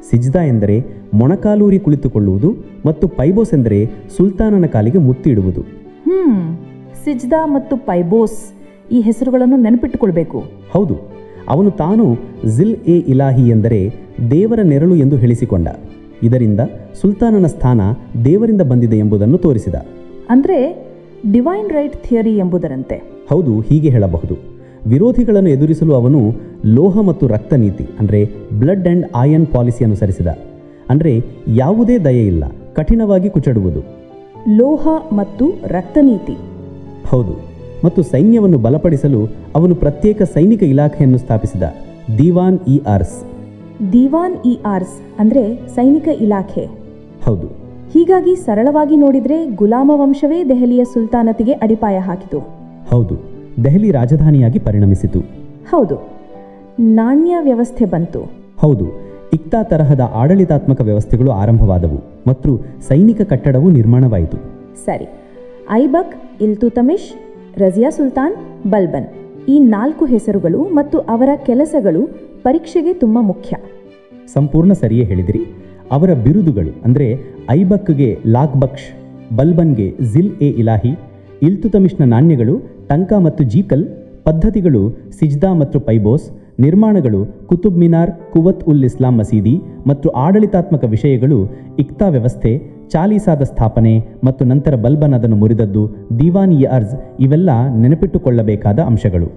ಸಿಜ್ದಾ ಎಂದರೆ ಮೊಣಕಾಲೂರಿ ಕುಳಿತುಕೊಳ್ಳುವುದು ಮತ್ತು ಪೈಬೋಸ್ ಎಂದರೆ ಸುಲ್ತಾನನ ಕಾಲಿಗೆ ಮುತ್ತು ಇಡುವುದು. ಸಿಜ್ದಾ ಮತ್ತು ಪೈಬೋಸ್, ಈ ಹೆಸರುಗಳನ್ನು ನೆನಪಿಟ್ಟುಕೊಳ್ಬೇಕು. ಹೌದು, ಅವನು ತಾನು ಜಿಲ್ ಎ ಇಲಾಹಿ ಎಂದರೆ ದೇವರ ನೆರಳು ಎಂದು ಹೇಳಿಸಿಕೊಂಡ. ಇದರಿಂದ ಸುಲ್ತಾನನ ಸ್ಥಾನ ದೇವರಿಂದ ಬಂದಿದೆ ಎಂಬುದನ್ನು ತೋರಿಸಿದ. ಅಂದರೆ ಡಿವೈನ್ ರೈಟ್ ಥಿಯರಿ ಎಂಬುದರಂತೆ. ಹೌದು, ಹೀಗೆ ಹೇಳಬಹುದು. ವಿರೋಧಿಗಳನ್ನು ಎದುರಿಸಲು ಅವನು ಲೋಹ ಮತ್ತು ರಕ್ತ ನೀತಿ ಅಂದರೆ ಬ್ಲಡ್ ಆ್ಯಂಡ್ ಐರನ್ ಪಾಲಿಸಿ ಅನುಸರಿಸಿದ. ಅಂದರೆ ಯಾವುದೇ ದಯೆ ಇಲ್ಲ, ಕಠಿಣವಾಗಿ ಕುಚಡುವುದು. ಲೋಹ ಮತ್ತು ರಕ್ತ ನೀತಿ. ಹೌದು, ಮತ್ತು ಸೈನ್ಯವನ್ನು ಬಲಪಡಿಸಲು ಅವನು ಪ್ರತ್ಯೇಕ ಸೈನಿಕ ಇಲಾಖೆಯನ್ನು ಸ್ಥಾಪಿಸಿದ, ದಿವಾನ್ ಇ ಆರ್ಸ್. ದಿವಾನ್ ಇ ಆರ್ಸ್ ಅಂದರೆ ಸೈನಿಕ ಇಲಾಖೆ. ಹೌದು. ಹೀಗಾಗಿ ಸರಳವಾಗಿ ನೋಡಿದರೆ ಗುಲಾಮ ವಂಶವೇ ದೆಹಲಿಯ ಸುಲ್ತಾನತಿಗೆ ಅಡಿಪಾಯ ಹಾಕಿತು. ಹೌದು, ದೆಹಲಿ ರಾಜಧಾನಿಯಾಗಿ ಪರಿಣಮಿಸಿತು. ಹೌದು. ನಾಣ್ಯ ವ್ಯವಸ್ಥೆ ಬಂತು. ಹೌದು, ಇಕ್ತಾ ತರಹದ ಆಡಳಿತಾತ್ಮಕ ವ್ಯವಸ್ಥೆಗಳು ಆರಂಭವಾದವು ಮತ್ತು ಸೈನಿಕ ಕಟ್ಟಡವು ನಿರ್ಮಾಣವಾಯಿತು. ಸರಿ. ಐಬಕ್, ಇಲ್ತುತಮಿಶ್, ರಜಿಯಾ ಸುಲ್ತಾನ್, ಬಲ್ಬನ್, ಈ 4 ಹೆಸರುಗಳು ಮತ್ತು ಅವರ ಕೆಲಸಗಳು ಪರೀಕ್ಷೆಗೆ ತುಂಬ ಮುಖ್ಯ. ಸಂಪೂರ್ಣ ಸರಿಯೇ ಹೇಳಿದಿರಿ. ಅವರ ಬಿರುದುಗಳು ಅಂದರೆ ಐಬಕ್ಗೆ lock Bakhsh, ಬಲ್ಬನ್ಗೆ Jill A Ilahi, ಇಲ್ತುತಮಿಶ್ನ ನಾಣ್ಯಗಳು ಟಂಕ ಮತ್ತು ಜೀಕಲ್, ಪದ್ಧತಿಗಳು ಸಿಜ್ದಾ ಮತ್ತು ಪೈಬೋಸ್, ನಿರ್ಮಾಣಗಳು ಕುತುಬ್ ಮಿನಾರ್, ಕುವತ್ ಉಲ್ ಇಸ್ಲಾಂ ಮಸೀದಿ ಮತ್ತು ಆಡಳಿತಾತ್ಮಕ ವಿಷಯಗಳು ಇಕ್ತಾ ವ್ಯವಸ್ಥೆ, ಚಾಲೀಸಾದ ಸ್ಥಾಪನೆ ಮತ್ತು ನಂತರ ಬಲ್ಬನ್ ಅದನ್ನು ಮುರಿದದ್ದು, ದಿವಾನ್ ಇ ಅರ್ಜ್, ಇವೆಲ್ಲ ನೆನಪಿಟ್ಟುಕೊಳ್ಳಬೇಕಾದ ಅಂಶಗಳು.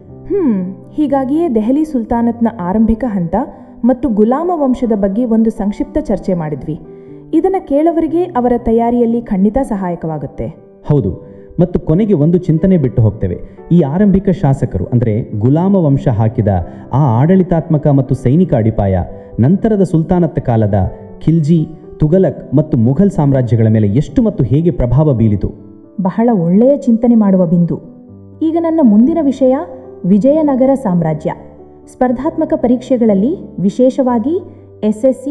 ಹೀಗಾಗಿಯೇ ದೆಹಲಿ ಸುಲ್ತಾನತ್ನ ಆರಂಭಿಕ ಹಂತ ಮತ್ತು ಗುಲಾಮ ವಂಶದ ಬಗ್ಗೆ ಒಂದು ಸಂಕ್ಷಿಪ್ತ ಚರ್ಚೆ ಮಾಡಿದ್ವಿ. ಇದನ್ನು ಕೇಳವರಿಗೆ ಅವರ ತಯಾರಿಯಲ್ಲಿ ಖಂಡಿತ ಸಹಾಯಕವಾಗುತ್ತೆ. ಹೌದು, ಮತ್ತು ಕೊನೆಗೆ ಒಂದು ಚಿಂತನೆ ಬಿಟ್ಟು ಹೋಗ್ತೇವೆ. ಈ ಆರಂಭಿಕ ಶಾಸಕರು ಅಂದರೆ ಗುಲಾಮ ವಂಶ ಹಾಕಿದ ಆ ಆಡಳಿತಾತ್ಮಕ ಮತ್ತು ಸೈನಿಕ ಅಡಿಪಾಯ ನಂತರದ ಸುಲ್ತಾನತ್ ಕಾಲದ ಖಿಲ್ಜಿ, ತುಘಲಕ್ ಮತ್ತು ಮುಘಲ್ ಸಾಮ್ರಾಜ್ಯಗಳ ಮೇಲೆ ಎಷ್ಟು ಮತ್ತು ಹೇಗೆ ಪ್ರಭಾವ ಬೀರಿತು? ಬಹಳ ಒಳ್ಳೆಯ ಚಿಂತನೆ ಮಾಡುವ ಬಿಂದು. ಈಗ ನನ್ನ ಮುಂದಿನ ವಿಷಯ ವಿಜಯನಗರ ಸಾಮ್ರಾಜ್ಯ. ಸ್ಪರ್ಧಾತ್ಮಕ ಪರೀಕ್ಷೆಗಳಲ್ಲಿ ವಿಶೇಷವಾಗಿ SSC,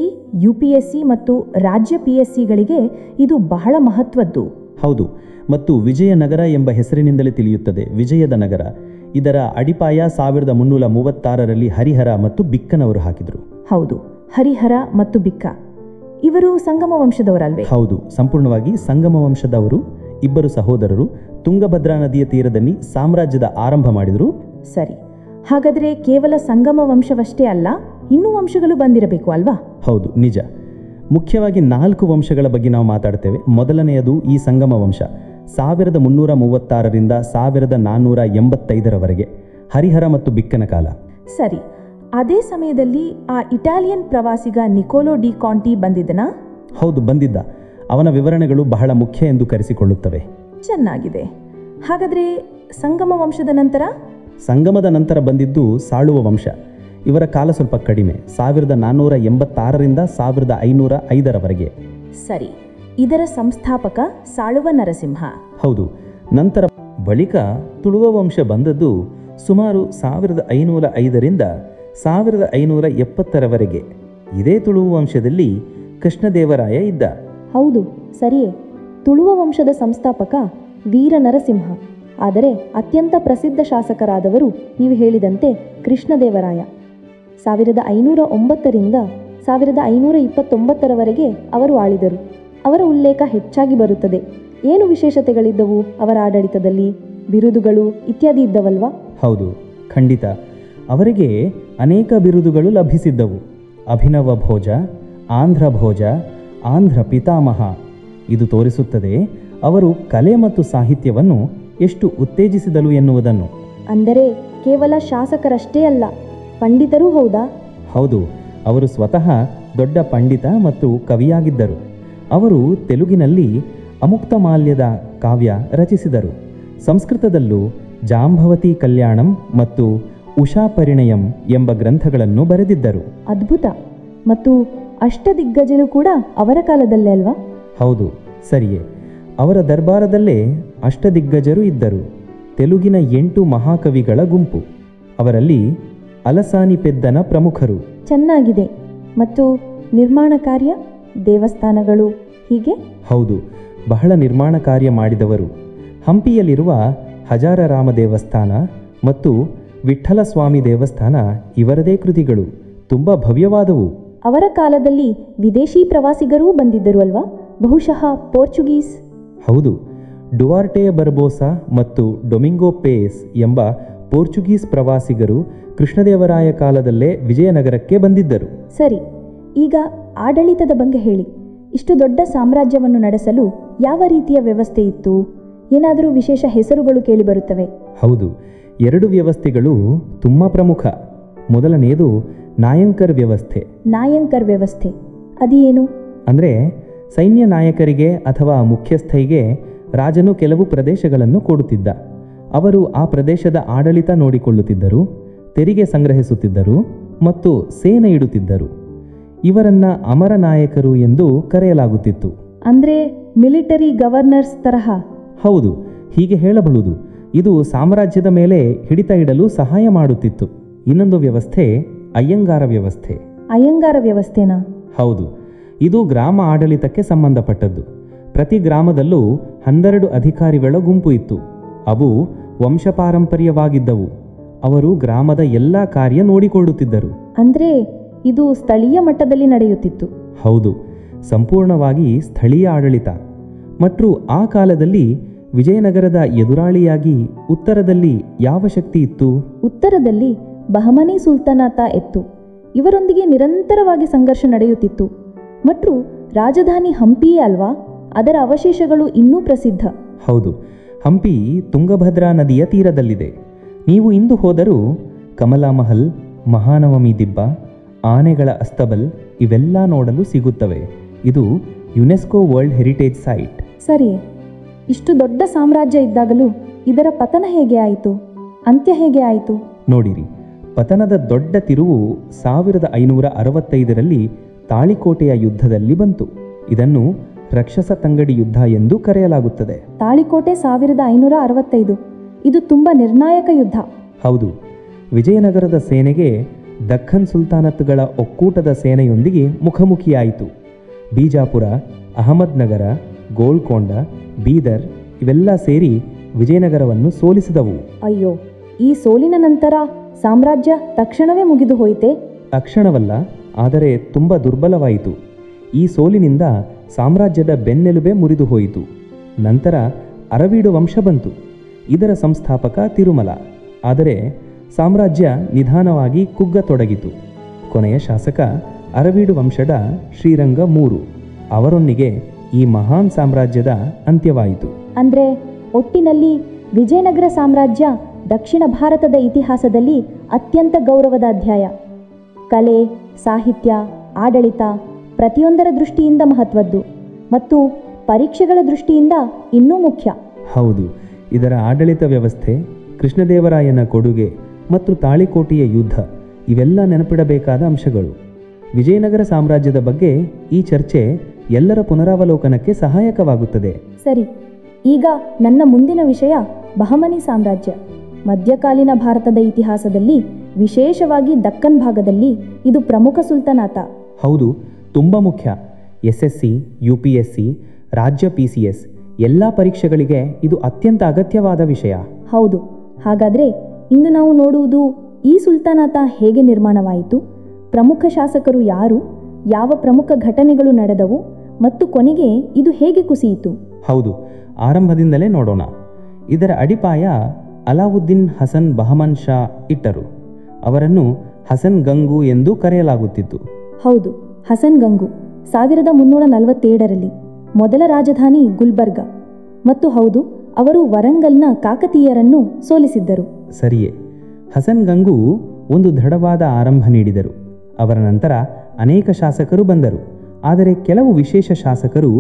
UPSC ಮತ್ತು ರಾಜ್ಯ PSCಗಳಿಗೆ ಇದು ಬಹಳ ಮಹತ್ವದ್ದು. ಹೌದು, ಮತ್ತು ವಿಜಯನಗರ ಎಂಬ ಹೆಸರಿನಿಂದಲೇ ತಿಳಿಯುತ್ತದೆ, ವಿಜಯದ ನಗರ. ಇದರ ಅಡಿಪಾಯ 1336ರಲ್ಲಿ ಹರಿಹರ ಮತ್ತು ಬಿಕ್ಕನವರು ಹಾಕಿದರು. ಹೌದು, ಹರಿಹರ ಮತ್ತು ಬಿಕ್ಕ ಇವರು ಸಂಗಮ ವಂಶದವರಲ್ವೇ? ಹೌದು, ಸಂಪೂರ್ಣವಾಗಿ ಸಂಗಮ ವಂಶದವರು. ಇಬ್ಬರು ಸಹೋದರರು ತುಂಗಭದ್ರಾ ನದಿಯ ತೀರದಲ್ಲಿ ಸಾಮ್ರಾಜ್ಯದ ಆರಂಭ ಮಾಡಿದರು. ಸರಿ, ಹಾಗಾದರೆ ಕೇವಲ ಸಂಗಮ ವಂಶವಷ್ಟೇ ಅಲ್ಲ, ಇನ್ನೂ ವಂಶಗಳು ಬಂದಿರಬೇಕು ಅಲ್ವಾ? ಹೌದು, ನಿಜ. ಮುಖ್ಯವಾಗಿ 4 ವಂಶಗಳ ಬಗ್ಗೆ ನಾವು ಮಾತಾಡ್ತೇವೆ. ಮೊದಲನೆಯದು ಈ ಸಂಗಮ ವಂಶ, 1336ರಿಂದ 1485ರವರೆಗೆ, ಹರಿಹರ ಮತ್ತು ಬಿಕ್ಕನ ಕಾಲ. ಸರಿ, ಅದೇ ಸಮಯದಲ್ಲಿ ಆ ಇಟಾಲಿಯನ್ ಪ್ರವಾಸಿಗ ನಿಕೋಲೋ ಡಿ ಕಾಂಟಿ ಬಂದಿದ್ದನಾ? ಹೌದು, ಬಂದಿದ್ದ. ಅವನ ವಿವರಣೆಗಳು ಬಹಳ ಮುಖ್ಯ ಎಂದು ಕರೆಸಿಕೊಳ್ಳುತ್ತವೆ. ಚೆನ್ನಾಗಿದೆ. ಹಾಗಾದರೆ ಸಂಗಮ ವಂಶದ ನಂತರ? ಸಂಗಮದ ನಂತರ ಬಂದಿದ್ದು ಸಾಳುವ ವಂಶ. ಇವರ ಕಾಲ ಸ್ವಲ್ಪ ಕಡಿಮೆ, 1486ರಿಂದ 1505ರವರೆಗೆ. ಸರಿ, ಇದರ ಸಂಸ್ಥಾಪಕ ಸಾಳುವ ನರಸಿಂಹ. ಹೌದು. ನಂತರ ಬಳಿಕ ತುಳುವ ವಂಶ ಬಂದದ್ದು ಸುಮಾರು 1505ರಿಂದ 1570ರವರೆಗೆ. ಇದೇ ತುಳುವ ವಂಶದಲ್ಲಿ ಕೃಷ್ಣದೇವರಾಯ ಇದ್ದ. ಹೌದು, ಸರಿಯೇ. ತುಳುವ ವಂಶದ ಸಂಸ್ಥಾಪಕ ವೀರ ನರಸಿಂಹ. ಆದರೆ ಅತ್ಯಂತ ಪ್ರಸಿದ್ಧ ಶಾಸಕರಾದವರು ನೀವು ಹೇಳಿದಂತೆ ಕೃಷ್ಣದೇವರಾಯ. 1509ರಿಂದ 1529ರವರೆಗೆ ಅವರು ಆಳಿದರು. ಅವರ ಉಲ್ಲೇಖ ಹೆಚ್ಚಾಗಿ ಬರುತ್ತದೆ. ಏನು ವಿಶೇಷತೆಗಳಿದ್ದವು ಅವರ ಆಡಳಿತದಲ್ಲಿ? ಬಿರುದುಗಳು ಇತ್ಯಾದಿ ಇದ್ದವಲ್ವಾ? ಹೌದು, ಖಂಡಿತ. ಅವರಿಗೆ ಅನೇಕ ಬಿರುದುಗಳು ಲಭಿಸಿದ್ದವು. ಅಭಿನವ ಭೋಜ, ಆಂಧ್ರ ಭೋಜ, ಆಂಧ್ರ ಪಿತಾಮಹ. ಇದು ತೋರಿಸುತ್ತದೆ ಅವರು ಕಲೆ ಮತ್ತು ಸಾಹಿತ್ಯವನ್ನು ಎಷ್ಟು ಉತ್ತೇಜಿಸಿದಳು ಎನ್ನುವುದನ್ನು. ಅಂದರೆ ಕೇವಲ ಶಾಸಕರಷ್ಟೇ ಅಲ್ಲ, ಪಂಡಿತರೂ ಹೌದಾ? ಹೌದು, ಅವರು ಸ್ವತಃ ದೊಡ್ಡ ಪಂಡಿತ ಮತ್ತು ಕವಿಯಾಗಿದ್ದರು. ಅವರು ತೆಲುಗಿನಲ್ಲಿ ಅಮುಕ್ತಮಾಲ್ಯದ ಕಾವ್ಯ ರಚಿಸಿದರು. ಸಂಸ್ಕೃತದಲ್ಲೂ ಜಾಂಬವತಿ ಕಲ್ಯಾಣಂ ಮತ್ತು ಉಷಾ ಪರಿಣಯಂ ಎಂಬ ಗ್ರಂಥಗಳನ್ನು ಬರೆದಿದ್ದರು. ಅದ್ಭುತ. ಮತ್ತು ಅಷ್ಟದಿಗ್ಗಜರು ಕೂಡ ಅವರ ಕಾಲದಲ್ಲೇ ಅಲ್ವಾ? ಹೌದು, ಸರಿಯೇ. ಅವರ ದರ್ಬಾರದಲ್ಲೇ ಅಷ್ಟದಿಗ್ಗಜರು ಇದ್ದರು. ತೆಲುಗಿನ 8 ಮಹಾಕವಿಗಳ ಗುಂಪು. ಅವರಲ್ಲಿ ಅಲಸಾನಿ ಪೆದ್ದನ ಪ್ರಮುಖರು. ಚೆನ್ನಾಗಿದೆ. ಮತ್ತು ನಿರ್ಮಾಣ ಕಾರ್ಯ, ದೇವಸ್ಥಾನಗಳು ಹೀಗೆ? ಹೌದು, ಬಹಳ ನಿರ್ಮಾಣ ಕಾರ್ಯ ಮಾಡಿದವರು. ಹಂಪಿಯಲ್ಲಿರುವ ಹಜಾರರಾಮ ದೇವಸ್ಥಾನ ಮತ್ತು ವಿಠ್ಠಲ ಸ್ವಾಮಿ ದೇವಸ್ಥಾನ ಇವರದೇ ಕೃತಿಗಳು. ತುಂಬ ಭವ್ಯವಾದವು. ಅವರ ಕಾಲದಲ್ಲಿ ವಿದೇಶಿ ಪ್ರವಾಸಿಗರೂ ಬಂದಿದ್ದರು ಅಲ್ವಾ? ಬಹುಶಃ ಪೋರ್ಚುಗೀಸ್. ಹೌದು, ಡುವಾರ್ಟೆ ಬರ್ಬೋಸಾ ಮತ್ತು ಡೊಮಿಂಗೋ ಪೇಸ್ ಎಂಬ ಪೋರ್ಚುಗೀಸ್ ಪ್ರವಾಸಿಗರು ಕೃಷ್ಣದೇವರಾಯ ಕಾಲದಲ್ಲೇ ವಿಜಯನಗರಕ್ಕೆ ಬಂದಿದ್ದರು. ಸರಿ, ಈಗ ಆಡಳಿತದ ಬಗ್ಗೆ ಹೇಳಿ. ಇಷ್ಟು ದೊಡ್ಡ ಸಾಮ್ರಾಜ್ಯವನ್ನು ನಡೆಸಲು ಯಾವ ರೀತಿಯ ವ್ಯವಸ್ಥೆ ಇತ್ತು? ಏನಾದರೂ ವಿಶೇಷ ಹೆಸರುಗಳು ಕೇಳಿಬರುತ್ತವೆ? ಹೌದು, 2 ವ್ಯವಸ್ಥೆಗಳು ತುಂಬ ಪ್ರಮುಖ. ಮೊದಲನೆಯದು ನಾಯಂಕರ್ ವ್ಯವಸ್ಥೆ. ನಾಯಂಕರ್ ವ್ಯವಸ್ಥೆ ಅದೇನು? ಅಂದರೆ ಸೈನ್ಯ ನಾಯಕರಿಗೆ ಅಥವಾ ಮುಖ್ಯಸ್ಥರಿಗೆ ರಾಜನು ಕೆಲವು ಪ್ರದೇಶಗಳನ್ನು ಕೊಡುತ್ತಿದ್ದ. ಅವರು ಆ ಪ್ರದೇಶದ ಆಡಳಿತ ನೋಡಿಕೊಳ್ಳುತ್ತಿದ್ದರು, ತೆರಿಗೆ ಸಂಗ್ರಹಿಸುತ್ತಿದ್ದರು ಮತ್ತು ಸೇನೆ ಇಡುತ್ತಿದ್ದರು. ಇವರನ್ನ ಅಮರ ನಾಯಕರು ಎಂದು ಕರೆಯಲಾಗುತ್ತಿತ್ತು. ಅಂದರೆ ಮಿಲಿಟರಿ ಗವರ್ನರ್ಸ್ ತರಹ? ಹೌದು, ಹೀಗೆ ಹೇಳಬಹುದು. ಇದು ಸಾಮ್ರಾಜ್ಯದ ಮೇಲೆ ಹಿಡಿತ ಇಡಲು ಸಹಾಯ ಮಾಡುತ್ತಿತ್ತು. ಇನ್ನೊಂದು ವ್ಯವಸ್ಥೆ ಅಯ್ಯಂಗಾರ ವ್ಯವಸ್ಥೆ. ಅಯ್ಯಂಗಾರ ವ್ಯವಸ್ಥೆನಾ? ಹೌದು, ಇದು ಗ್ರಾಮ ಆಡಳಿತಕ್ಕೆ ಸಂಬಂಧಪಟ್ಟದ್ದು. ಪ್ರತಿ ಗ್ರಾಮದಲ್ಲೂ 12 ಅಧಿಕಾರಿಗಳ ಗುಂಪು ಇತ್ತು. ಅವು ವಂಶಪಾರಂಪರ್ಯವಾಗಿದ್ದವು. ಅವರು ಗ್ರಾಮದ ಎಲ್ಲ ಕಾರ್ಯ ನೋಡಿಕೊಳ್ಳುತ್ತಿದ್ದರು. ಅಂದರೆ ಇದು ಸ್ಥಳೀಯ ಮಟ್ಟದಲ್ಲಿ ನಡೆಯುತ್ತಿತ್ತು? ಹೌದು, ಸಂಪೂರ್ಣವಾಗಿ ಸ್ಥಳೀಯ ಆಡಳಿತ. ಮತ್ತು ಆ ಕಾಲದಲ್ಲಿ ವಿಜಯನಗರದ ಎದುರಾಳಿಯಾಗಿ ಉತ್ತರದಲ್ಲಿ ಯಾವ ಶಕ್ತಿ ಇತ್ತು? ಉತ್ತರದಲ್ಲಿ ಬಹಮನಿ ಸುಲ್ತಾನಾತ ಇತ್ತು. ಇವರೊಂದಿಗೆ ನಿರಂತರವಾಗಿ ಸಂಘರ್ಷ ನಡೆಯುತ್ತಿತ್ತು. ಮತ್ತು ರಾಜಧಾನಿ ಹಂಪಿಯೇ ಅಲ್ವಾ? ಅದರ ಅವಶೇಷಗಳು ಇನ್ನೂ ಪ್ರಸಿದ್ಧ. ಹೌದು, ಹಂಪಿ ತುಂಗಭದ್ರಾ ನದಿಯ ತೀರದಲ್ಲಿದೆ. ನೀವು ಇಂದು ಹೋದರೂ ಕಮಲಾ ಮಹಲ್, ಮಹಾನವಮಿ ದಿಬ್ಬ, ಆನೆಗಳ ಅಸ್ತಬಲ್ ಇವೆಲ್ಲ ನೋಡಲು ಸಿಗುತ್ತವೆ. ಇದು ಯುನೆಸ್ಕೋ ವರ್ಲ್ಡ್ ಹೆರಿಟೇಜ್ ಸೈಟ್. ಸರಿ, ಇಷ್ಟು ದೊಡ್ಡ ಸಾಮ್ರಾಜ್ಯ ಇದ್ದಾಗಲೂ ಇದರ ಪತನ ಹೇಗೆ ಆಯಿತು? ಅಂತ್ಯ ಹೇಗೆ ಆಯಿತು? ನೋಡಿರಿ, ಪತನದ ದೊಡ್ಡ ತಿರುವು 1565ರಲ್ಲಿ ತಾಳಿಕೋಟೆಯ ಯುದ್ಧದಲ್ಲಿ ಬಂತು. ಇದನ್ನು ರಾಕ್ಷಸ ತಂಗಡಿ ಯುದ್ಧ ಎಂದು ಕರೆಯಲಾಗುತ್ತದೆ. ತಾಳಿಕೋಟೆ 1565. ಇದು ತುಂಬ ನಿರ್ಣಾಯಕ ಯುದ್ಧ. ಹೌದು, ವಿಜಯನಗರದ ಸೇನೆಗೆ ದಖ್ಖನ್ ಸುಲ್ತಾನತ್ಗಳ ಒಕ್ಕೂಟದ ಸೇನೆಯೊಂದಿಗೆ ಮುಖಾಮುಖಿಯಾಯಿತು. ಬೀಜಾಪುರ, ಅಹಮದ್ನಗರ, ಗೋಲ್ಕೊಂಡ, ಬೀದರ್ ಇವೆಲ್ಲ ಸೇರಿ ವಿಜಯನಗರವನ್ನು ಸೋಲಿಸಿದವು. ಅಯ್ಯೋ, ಈ ಸೋಲಿನ ನಂತರ ಸಾಮ್ರಾಜ್ಯ ತಕ್ಷಣವೇ ಮುಗಿದು ಹೋಯಿತೆ? ತಕ್ಷಣವಲ್ಲ, ಆದರೆ ತುಂಬ ದುರ್ಬಲವಾಯಿತು. ಈ ಸೋಲಿನಿಂದ ಸಾಮ್ರಾಜ್ಯದ ಬೆನ್ನೆಲುಬೆ ಮುರಿದು ಹೋಯಿತು. ನಂತರ ಅರವೀಡು ವಂಶ ಬಂತು. ಇದರ ಸಂಸ್ಥಾಪಕ ತಿರುಮಲ. ಆದರೆ ಸಾಮ್ರಾಜ್ಯ ನಿಧಾನವಾಗಿ ಕುಗ್ಗತೊಡಗಿತು. ಕೊನೆಯ ಶಾಸಕ ಅರವೀಡು ವಂಶದ ಶ್ರೀರಂಗ III. ಅವರೊಂದಿಗೆ ಈ ಮಹಾನ್ ಸಾಮ್ರಾಜ್ಯದ ಅಂತ್ಯವಾಯಿತು. ಅಂದರೆ ಒಟ್ಟಿನಲ್ಲಿ ವಿಜಯನಗರ ಸಾಮ್ರಾಜ್ಯ ದಕ್ಷಿಣ ಭಾರತದ ಇತಿಹಾಸದಲ್ಲಿ ಅತ್ಯಂತ ಗೌರವದ ಅಧ್ಯಾಯ. ಕಲೆ, ಸಾಹಿತ್ಯ, ಆಡಳಿತ ಪ್ರತಿಯೊಂದರ ದೃಷ್ಟಿಯಿಂದ ಮಹತ್ವದ್ದು ಮತ್ತು ಪರೀಕ್ಷೆಗಳ ದೃಷ್ಟಿಯಿಂದ ಇನ್ನೂ ಮುಖ್ಯ. ಹೌದು, ಇದರ ಆಡಳಿತ ವ್ಯವಸ್ಥೆ, ಕೃಷ್ಣದೇವರಾಯನ ಕೊಡುಗೆ ಮತ್ತು ತಾಳಿಕೋಟೆಯ ಯುದ್ಧ ಇವೆಲ್ಲ ನೆನಪಿಡಬೇಕಾದ ಅಂಶಗಳು. ವಿಜಯನಗರ ಸಾಮ್ರಾಜ್ಯದ ಬಗ್ಗೆ ಈ ಚರ್ಚೆ ಎಲ್ಲರ ಪುನರಾವಲೋಕನಕ್ಕೆ ಸಹಾಯಕವಾಗುತ್ತದೆ. ಸರಿ, ಈಗ ನನ್ನ ಮುಂದಿನ ವಿಷಯ ಬಹಮನಿ ಸಾಮ್ರಾಜ್ಯ. ಮಧ್ಯಕಾಲೀನ ಭಾರತದ ಇತಿಹಾಸದಲ್ಲಿ, ವಿಶೇಷವಾಗಿ ದಕ್ಕನ್ ಭಾಗದಲ್ಲಿ ಇದು ಪ್ರಮುಖ ಸುಲ್ತಾನಾತ. ಹೌದು, ತುಂಬ ಮುಖ್ಯ. SSC, UPSC, ರಾಜ್ಯ PCS ಎಲ್ಲ ಪರೀಕ್ಷೆಗಳಿಗೆ ಇದು ಅತ್ಯಂತ ಅಗತ್ಯವಾದ ವಿಷಯ. ಹೌದು, ಹಾಗಾದರೆ ಇಂದು ನಾವು ನೋಡುವುದು ಈ ಸುಲ್ತಾನಾತ ಹೇಗೆ ನಿರ್ಮಾಣವಾಯಿತು, ಪ್ರಮುಖ ಶಾಸಕರು ಯಾರು, ಯಾವ ಪ್ರಮುಖ ಘಟನೆಗಳು ನಡೆದವು ಮತ್ತು ಕೊನೆಗೆ ಇದು ಹೇಗೆ ಕುಸಿಯಿತು. ಹೌದು, ಆರಂಭದಿಂದಲೇ ನೋಡೋಣ. ಇದರ ಅಡಿಪಾಯ ಅಲಾವುದ್ದೀನ್ ಹಸನ್ ಬಹಮನ್ ಶಾ ಇಟ್ಟರು. ಅವರನ್ನು ಹಸನ್ ಗಂಗು ಎಂದು ಕರೆಯಲಾಗುತ್ತಿತ್ತು. ಹೌದು, ಹಸನ್ ಗಂಗು 1347ರಲ್ಲಿ ಮೊದಲ ರಾಜಧಾನಿ ಗುಲ್ಬರ್ಗ. ಮತ್ತು ಹೌದು, ಅವರು ವರಂಗಲ್ನ ಕಾಕತೀಯರನ್ನು ಸೋಲಿಸಿದ್ದರು. ಸರಿಯೇ. ಹಸನ್ ಗಂಗು ಒಂದು ದೃಢವಾದ ಆರಂಭ ನೀಡಿದರು. ಅವರ ನಂತರ ಅನೇಕ ಶಾಸಕರು ಬಂದರು. ಆದರೆ ಕೆಲವು ವಿಶೇಷ ಶಾಸಕರು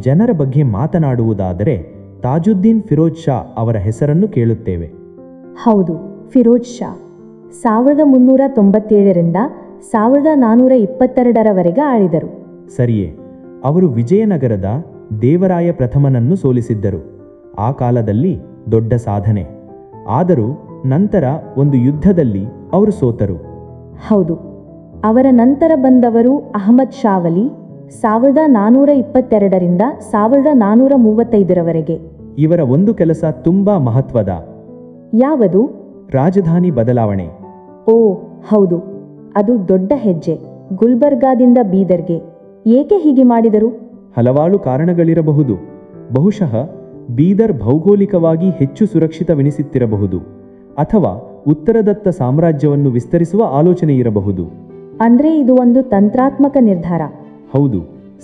ಜನರ ಬಗ್ಗೆ ಮಾತನಾಡುವುದಾದರೆ ತಾಜುದ್ದೀನ್ ಫಿರೋಜ್ ಶಾ ಅವರ ಹೆಸರನ್ನು ಕೇಳುತ್ತೇವೆ. ಹೌದು, ಫಿರೋಜ್ ಶಾ 1397ರಿಂದ 1422ರವರೆಗೆ ಆಳಿದರು. ಸರಿಯೇ. ಅವರು ವಿಜಯನಗರದ ದೇವರಾಯ ಪ್ರಥಮನನ್ನು ಸೋಲಿಸಿದ್ದರು. ಆ ಕಾಲದಲ್ಲಿ ದೊಡ್ಡ ಸಾಧನೆ. ಆದರೂ ನಂತರ ಒಂದು ಯುದ್ಧದಲ್ಲಿ ಅವರು ಸೋತರು. ಹೌದು, ಅವರ ನಂತರ ಬಂದವರು ಅಹಮದ್ ಶಾವಲಿ 1422ರಿಂದ 1435ರವರೆಗೆ. ಇವರ ಒಂದು ಕೆಲಸ ತುಂಬಾ ಮಹತ್ವದ. ಯಾವುದು? ರಾಜಧಾನಿ ಬದಲಾವಣೆ. ಓ ಹೌದು, ಅದು ದೊಡ್ಡ ಹೆಜ್ಜೆ. ಗುಲ್ಬರ್ಗಾದಿಂದ ಬೀದರ್ಗೆ ಏಕೆ ಹೀಗೆ ಮಾಡಿದರು? ಹಲವಾರು ಕಾರಣಗಳಿರಬಹುದು. ಬಹುಶಃ ಬೀದರ್ ಭೌಗೋಳಿಕವಾಗಿ ಹೆಚ್ಚು ಸುರಕ್ಷಿತವೆನಿಸುತ್ತಿರಬಹುದು, ಅಥವಾ ಉತ್ತರದತ್ತ ಸಾಮ್ರಾಜ್ಯವನ್ನು ವಿಸ್ತರಿಸುವ ಆಲೋಚನೆ ಇರಬಹುದು. ಅಂದ್ರೆ ಇದು ಒಂದು ತಂತ್ರಾತ್ಮಕ ನಿರ್ಧಾರ. ಹೌದು,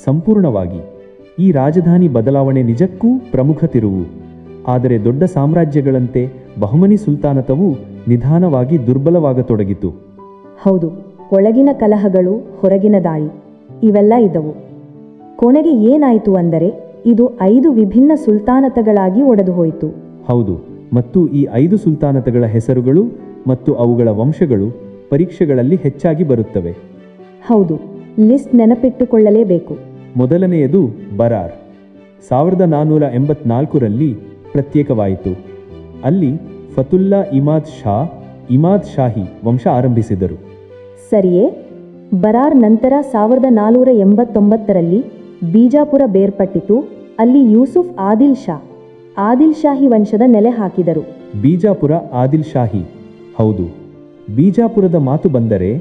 ಸಂಪೂರ್ಣವಾಗಿ. ಈ ರಾಜಧಾನಿ ಬದಲಾವಣೆ ನಿಜಕ್ಕೂ ಪ್ರಮುಖ ತಿರುವು. ಆದರೆ ದೊಡ್ಡ ಸಾಮ್ರಾಜ್ಯಗಳಂತೆ ಬಹಮನಿ ಸುಲ್ತಾನತವು ನಿಧಾನವಾಗಿ ದುರ್ಬಲವಾಗತೊಡಗಿತು. ಹೌದು, ಒಳಗಿನ ಕಲಹಗಳು, ಹೊರಗಿನ ದಾಳಿ ಇವೆಲ್ಲ ಇದ್ದವು. ಕೊನೆಗೆ ಏನಾಯಿತು ಅಂದರೆ ಇದು 5 ವಿಭಿನ್ನ ಸುಲ್ತಾನತಗಳಾಗಿ ಒಡೆದು ಹೋಯಿತು. ಹೌದು, ಮತ್ತು ಈ 5 ಸುಲ್ತಾನತಗಳ ಹೆಸರುಗಳು ಮತ್ತು ಅವುಗಳ ವಂಶಗಳು ಪರೀಕ್ಷೆಗಳಲ್ಲಿ ಹೆಚ್ಚಾಗಿ ಬರುತ್ತವೆ. ಹೌದು, ಲಿಸ್ಟ್ ನೆನಪಿಟ್ಟುಕೊಳ್ಳಲೇಬೇಕು. ಮೊದಲನೆಯದು ಬರಾರ್. 1484ರಲ್ಲಿ ಪ್ರತ್ಯೇಕವಾಯಿತು. ಅಲ್ಲಿ ಫತುಲ್ಲಾ ಇಮಾದ್ ಶಾಹಿ ವಂಶ ಆರಂಭಿಸಿದರು. ಸರಿಯೇ. ಬರಾರ್ ನಂತರ 1489ರಲ್ಲಿ ಬೀಜಾಪುರ ಬೇರ್ಪಟ್ಟಿತು. ಅಲ್ಲಿ ಯೂಸುಫ್ ಆದಿಲ್ ಶಾಹಿ ವಂಶದ ನೆಲೆ ಹಾಕಿದರು. ಬೀಜಾಪುರ ಆದಿಲ್ ಶಾಹಿ. ಹೌದು, ಬೀಜಾಪುರದ ಮಾತು ಬಂದರೆ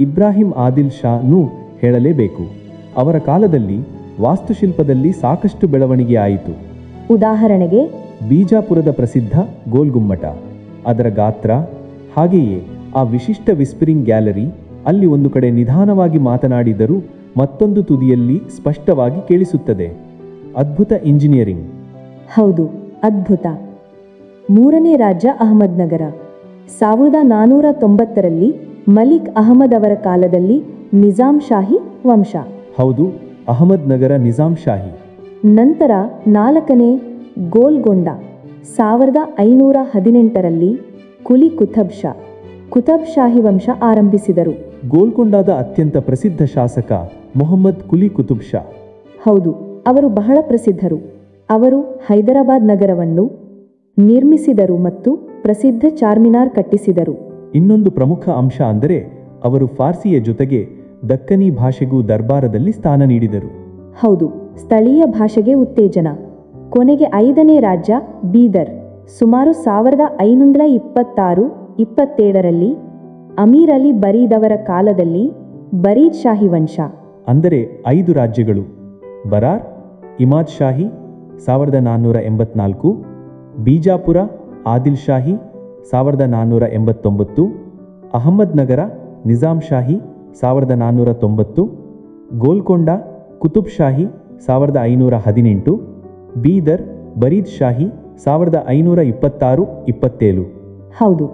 ಇಬ್ರಾಹಿಂ ಆದಿಲ್ ಶಾನೂ ಹೇಳಲೇಬೇಕು. ಅವರ ಕಾಲದಲ್ಲಿ ವಾಸ್ತುಶಿಲ್ಪದಲ್ಲಿ ಸಾಕಷ್ಟು ಬೆಳವಣಿಗೆ ಆಯಿತು. ಉದಾಹರಣೆಗೆ ಬೀಜಾಪುರದ ಪ್ರಸಿದ್ಧ ಗೋಲ್ಗುಮ್ಮಟ, ಅದರ ಗಾತ್ರ, ಹಾಗೆಯೇ ಆ ವಿಶಿಷ್ಟ ವಿಸ್ಪರಿಂಗ್ ಗ್ಯಾಲರಿ. ಅಲ್ಲಿ ಒಂದು ಕಡೆ ನಿಧಾನವಾಗಿ ಮಾತನಾಡಿದರೂ ಮತ್ತೊಂದು ತುದಿಯಲ್ಲಿ ಸ್ಪಷ್ಟವಾಗಿ ಕೇಳಿಸುತ್ತದೆ. ಅದ್ಭುತ ಇಂಜಿನಿಯರಿಂಗ್. ಹೌದು, ಅದ್ಭುತ. ಮೂರನೇ ರಾಜ್ಯ ಅಹಮದ್ನಗರ. 1490ರಲ್ಲಿ ಮಲಿಕ್ ಅಹಮದ್ ಅವರ ಕಾಲದಲ್ಲಿ ನಿಜಾಂ ಶಾಹಿ ವಂಶ. ಹೌದು, ಅಹಮದ್ನಗರ ನಿಜಾಂ ಶಾಹಿ. ನಂತರ 4ನೇ ಗೋಲ್ಗೊಂಡ 1518ರಲ್ಲಿ ಕುಲಿ ಕುತಬ್ ಶಾಹಿ ವಂಶ ಆರಂಭಿಸಿದರು. ಗೋಲ್ಕೊಂಡದ ಅತ್ಯಂತ ಪ್ರಸಿದ್ಧ ಶಾಸಕ ಮೊಹಮ್ಮದ್ ಕುಲಿ ಕುತುಬ್ ಶಾ. ಹೌದು, ಅವರು ಬಹಳ ಪ್ರಸಿದ್ಧರು. ಅವರು ಹೈದರಾಬಾದ್ ನಗರವನ್ನು ನಿರ್ಮಿಸಿದರು ಮತ್ತು ಪ್ರಸಿದ್ಧ ಚಾರ್ಮಿನಾರ್ ಕಟ್ಟಿಸಿದರು. ಇನ್ನೊಂದು ಪ್ರಮುಖ ಅಂಶ ಅಂದರೆ ಅವರು ಫಾರ್ಸಿಯ ಜೊತೆಗೆ ದಕ್ಕನಿ ಭಾಷೆಗೂ ದರ್ಬಾರದಲ್ಲಿ ಸ್ಥಾನ ನೀಡಿದರು. ಹೌದು, ಸ್ಥಳೀಯ ಭಾಷೆಗೆ ಉತ್ತೇಜನ. ಕೊನೆಗೆ 5ನೇ ರಾಜ್ಯ ಬೀದರ್ ಸುಮಾರು 1526-27ರಲ್ಲಿ ಅಮೀರ್ ಅಲಿ ಬರೀದವರ ಕಾಲದಲ್ಲಿ ಬರೀದ್ ಶಾಹಿ ವಂಶ ಅಂದರೆ 5 ರಾಜ್ಯಗಳು: ಬರಾರ್, ಇಮಾದ್ ಶಾಹಿ 1484, ಬೀಜಾಪುರ ಆದಿಲ್ ಶಾಹಿ 1489, ಅಹಮದ್ ನಗರ ನಿಜಾಮ್ ಶಾಹಿ 1490, ಗೋಲ್ಕೊಂಡ ಕುತುಬ್ ಶಾಹಿ 1518, ಬೀದರ್ ಬರೀದ್ ಶಾಹಿ 1526-27. ಹೌದು,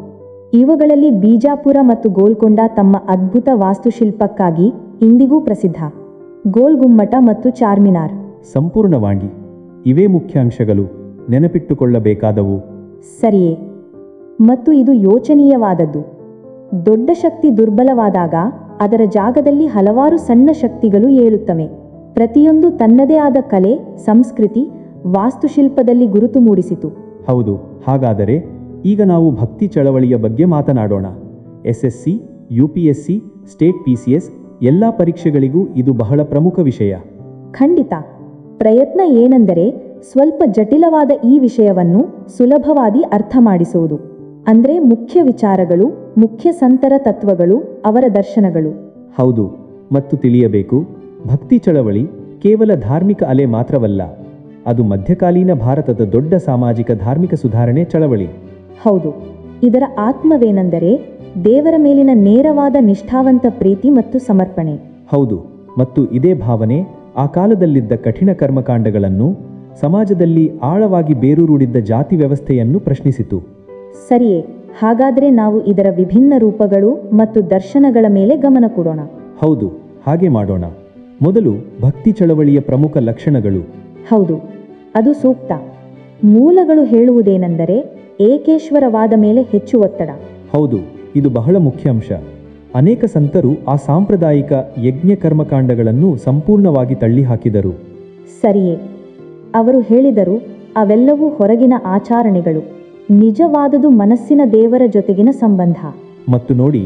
ಇವುಗಳಲ್ಲಿ ಬೀಜಾಪುರ ಮತ್ತು ಗೋಲ್ಕೊಂಡ ತಮ್ಮ ಅದ್ಭುತ ವಾಸ್ತುಶಿಲ್ಪಕ್ಕಾಗಿ ಇಂದಿಗೂ ಪ್ರಸಿದ್ಧ. ಗೋಲ್ ಗುಮ್ಮಟ ಮತ್ತು ಚಾರ್ಮಿನಾರ್ ಸಂಪೂರ್ಣವಾಗಿ ಇವೇ ಮುಖ್ಯಾಂಶಗಳು, ನೆನಪಿಟ್ಟುಕೊಳ್ಳಬೇಕಾದವು. ಸರಿಯೇ. ಮತ್ತು ಇದು ಯೋಚನೀಯವಾದದ್ದು. ದೊಡ್ಡ ಶಕ್ತಿ ದುರ್ಬಲವಾದಾಗ ಅದರ ಜಾಗದಲ್ಲಿ ಹಲವಾರು ಸಣ್ಣ ಶಕ್ತಿಗಳು ಏಳುತ್ತವೆ. ಪ್ರತಿಯೊಂದು ತನ್ನದೇ ಆದ ಕಲೆ, ಸಂಸ್ಕೃತಿ, ವಾಸ್ತುಶಿಲ್ಪದಲ್ಲಿ ಗುರುತು ಮೂಡಿಸಿತು. ಹೌದು. ಹಾಗಾದರೆ ಈಗ ನಾವು ಭಕ್ತಿ ಚಳವಳಿಯ ಬಗ್ಗೆ ಮಾತನಾಡೋಣ. SSC, UPSC, ಸ್ಟೇಟ್ PCS ಎಲ್ಲ ಪರೀಕ್ಷೆಗಳಿಗೂ ಇದು ಬಹಳ ಪ್ರಮುಖ ವಿಷಯ. ಖಂಡಿತ. ಪ್ರಯತ್ನ ಏನೆಂದರೆ ಸ್ವಲ್ಪ ಜಟಿಲವಾದ ಈ ವಿಷಯವನ್ನು ಸುಲಭವಾಗಿ ಅರ್ಥ ಮಾಡಿಸುವುದು. ಅಂದ್ರೆ ಮುಖ್ಯ ವಿಚಾರಗಳು, ಮುಖ್ಯ ಸಂತರ ತತ್ವಗಳು, ಅವರ ದರ್ಶನಗಳು. ಹೌದು. ಮತ್ತು ತಿಳಿಯಬೇಕು, ಭಕ್ತಿ ಚಳವಳಿ ಕೇವಲ ಧಾರ್ಮಿಕ ಅಲೆ ಮಾತ್ರವಲ್ಲ, ಅದು ಮಧ್ಯಕಾಲೀನ ಭಾರತದ ದೊಡ್ಡ ಸಾಮಾಜಿಕ ಧಾರ್ಮಿಕ ಸುಧಾರಣೆ ಚಳವಳಿ. ಹೌದು. ಇದರ ಆತ್ಮವೇನೆಂದರೆ ದೇವರ ಮೇಲಿನ ನೇರವಾದ ನಿಷ್ಠಾವಂತ ಪ್ರೀತಿ ಮತ್ತು ಸಮರ್ಪಣೆ. ಹೌದು. ಮತ್ತು ಇದೇ ಭಾವನೆ ಆ ಕಾಲದಲ್ಲಿದ್ದ ಕಠಿಣ ಕರ್ಮಕಾಂಡಗಳನ್ನು, ಸಮಾಜದಲ್ಲಿ ಆಳವಾಗಿ ಬೇರೂರುಡಿದ್ದ ಜಾತಿ ವ್ಯವಸ್ಥೆಯನ್ನು ಪ್ರಶ್ನಿಸಿತು. ಸರಿಯೇ. ಹಾಗಾದರೆ ನಾವು ಇದರ ವಿಭಿನ್ನ ರೂಪಗಳು ಮತ್ತು ದರ್ಶನಗಳ ಮೇಲೆ ಗಮನ ಕೊಡೋಣ. ಹೌದು, ಹಾಗೆ ಮಾಡೋಣ. ಮೊದಲು ಭಕ್ತಿ ಚಳವಳಿಯ ಪ್ರಮುಖ ಲಕ್ಷಣಗಳು. ಹೌದು, ಅದು ಸೂಕ್ತ. ಮೂಲಗಳು ಹೇಳುವುದೇನೆಂದರೆ ಏಕೇಶ್ವರವಾದ ಮೇಲೆ ಹೆಚ್ಚು ಒತ್ತಡ. ಹೌದು, ಇದು ಬಹಳ ಮುಖ್ಯ ಅಂಶ. ಅನೇಕ ಸಂತರು ಆ ಸಾಂಪ್ರದಾಯಿಕ ಯಜ್ಞ ಕರ್ಮಕಾಂಡಗಳನ್ನು ಸಂಪೂರ್ಣವಾಗಿ ತಳ್ಳಿಹಾಕಿದರು. ಸರಿಯೇ. ಅವರು ಹೇಳಿದರು ಅವೆಲ್ಲವೂ ಹೊರಗಿನ ಆಚರಣೆಗಳು, ನಿಜವಾದುದು ಮನಸ್ಸಿನ ದೇವರ ಜೊತೆಗಿನ ಸಂಬಂಧ. ಮತ್ತು ನೋಡಿ,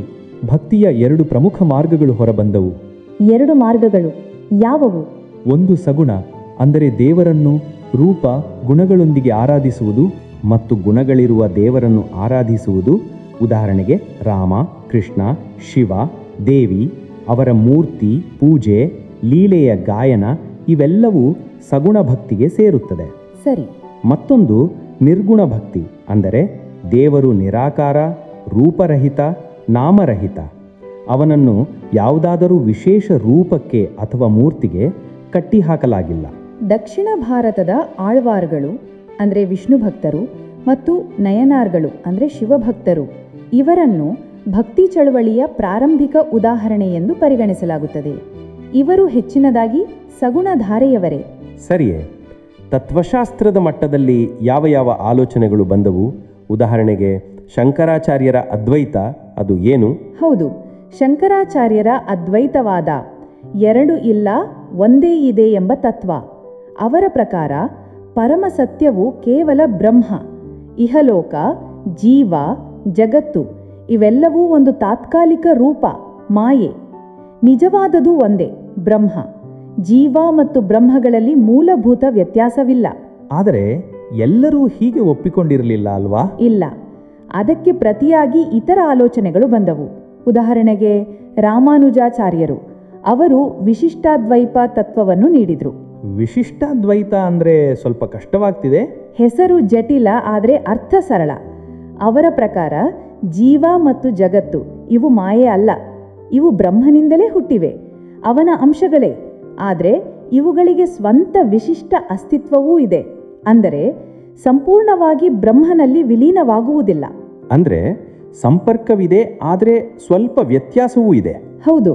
ಭಕ್ತಿಯ 2 ಪ್ರಮುಖ ಮಾರ್ಗಗಳು ಹೊರಬಂದವು. 2 ಮಾರ್ಗಗಳು ಯಾವುವು? ಒಂದು ಸಗುಣ, ಅಂದರೆ ದೇವರನ್ನು ರೂಪ ಗುಣಗಳೊಂದಿಗೆ ಆರಾಧಿಸುವುದು, ಮತ್ತು ಗುಣಗಳಿರುವ ದೇವರನ್ನು ಆರಾಧಿಸುವುದು. ಉದಾಹರಣೆಗೆ ರಾಮ, ಕೃಷ್ಣ, ಶಿವ, ದೇವಿ, ಅವರ ಮೂರ್ತಿ, ಪೂಜೆ, ಲೀಲೆಯ ಗಾಯನ ಇವೆಲ್ಲವೂ ಸಗುಣ ಭಕ್ತಿಗೆ ಸೇರುತ್ತದೆ. ಸರಿ. ಮತ್ತೊಂದು ನಿರ್ಗುಣ ಭಕ್ತಿ, ಅಂದರೆ ದೇವರು ನಿರಾಕಾರ, ರೂಪರಹಿತ, ನಾಮರಹಿತ. ಅವನನ್ನು ಯಾವುದಾದರೂ ವಿಶೇಷ ರೂಪಕ್ಕೆ ಅಥವಾ ಮೂರ್ತಿಗೆ ಕಟ್ಟಿಹಾಕಲಾಗಿಲ್ಲ. ದಕ್ಷಿಣ ಭಾರತದ ಆಳ್ವಾರ್ಗಳು ಅಂದರೆ ವಿಷ್ಣು ಭಕ್ತರು ಮತ್ತು ನಯನಾರ್ಗಳು ಅಂದರೆ ಶಿವಭಕ್ತರು, ಇವರನ್ನು ಭಕ್ತಿ ಚಳವಳಿಯ ಪ್ರಾರಂಭಿಕ ಉದಾಹರಣೆ ಎಂದು ಪರಿಗಣಿಸಲಾಗುತ್ತದೆ. ಇವರು ಹೆಚ್ಚಿನದಾಗಿ ಸಗುಣಧಾರೆಯವರೇ. ಸರಿಯೇ. ತತ್ವಶಾಸ್ತ್ರದ ಮಟ್ಟದಲ್ಲಿ ಯಾವ ಯಾವ ಆಲೋಚನೆಗಳು ಬಂದವು? ಉದಾಹರಣೆಗೆ ಶಂಕರಾಚಾರ್ಯರ ಅದ್ವೈತ, ಅದು ಏನು? ಹೌದು, ಶಂಕರಾಚಾರ್ಯರ ಅದ್ವೈತವಾದ 2 ಇಲ್ಲ ಒಂದೇ ಇದೆ ಎಂಬ ತತ್ವ. ಅವರ ಪ್ರಕಾರ ಪರಮ ಸತ್ಯವು ಕೇವಲ ಬ್ರಹ್ಮ, ಇಹಲೋಕ, ಜೀವ, ಜಗತ್ತು ಇವೆಲ್ಲವೂ ಒಂದು ತಾತ್ಕಾಲಿಕ ರೂಪ, ಮಾಯೆ. ನಿಜವಾದದು ಒಂದೇ, ಬ್ರಹ್ಮ. ಜೀವ ಮತ್ತು ಬ್ರಹ್ಮಗಳಲ್ಲಿ ಮೂಲಭೂತ ವ್ಯತ್ಯಾಸವಿಲ್ಲ. ಆದರೆ ಎಲ್ಲರೂ ಹೀಗೆ ಒಪ್ಪಿಕೊಂಡಿರಲಿಲ್ಲ ಅಲ್ವಾ? ಇಲ್ಲ. ಅದಕ್ಕೆ ಪ್ರತಿಯಾಗಿ ಇತರ ಆಲೋಚನೆಗಳು ಬಂದವು. ಉದಾಹರಣೆಗೆ ರಾಮಾನುಜಾಚಾರ್ಯರು, ಅವರು ವಿಶಿಷ್ಟಾದ್ವೈತ ತತ್ವವನ್ನು ನೀಡಿದರು. ವಿಶಿಷ್ಟಾದ್ವೈತ ಅಂದರೆ ಸ್ವಲ್ಪ ಕಷ್ಟವಾಗ್ತಿದೆ. ಹೆಸರು ಜಟಿಲ, ಆದರೆ ಅರ್ಥ ಸರಳ. ಅವರ ಪ್ರಕಾರ ಜೀವ ಮತ್ತು ಜಗತ್ತು ಇವು ಮಾಯೆ ಅಲ್ಲ, ಇವು ಬ್ರಹ್ಮನಿಂದಲೇ ಹುಟ್ಟಿವೆ, ಅವನ ಅಂಶಗಳೇ. ಆದರೆ ಇವುಗಳಿಗೆ ಸ್ವಂತ ವಿಶಿಷ್ಟ ಅಸ್ತಿತ್ವವೂ ಇದೆ, ಅಂದರೆ ಸಂಪೂರ್ಣವಾಗಿ ಬ್ರಹ್ಮನಲ್ಲಿ ವಿಲೀನವಾಗುವುದಿಲ್ಲ. ಅಂದರೆ ಸಂಪರ್ಕವಿದೆ, ಆದರೆ ಸ್ವಲ್ಪ ವ್ಯತ್ಯಾಸವೂ ಇದೆ. ಹೌದು.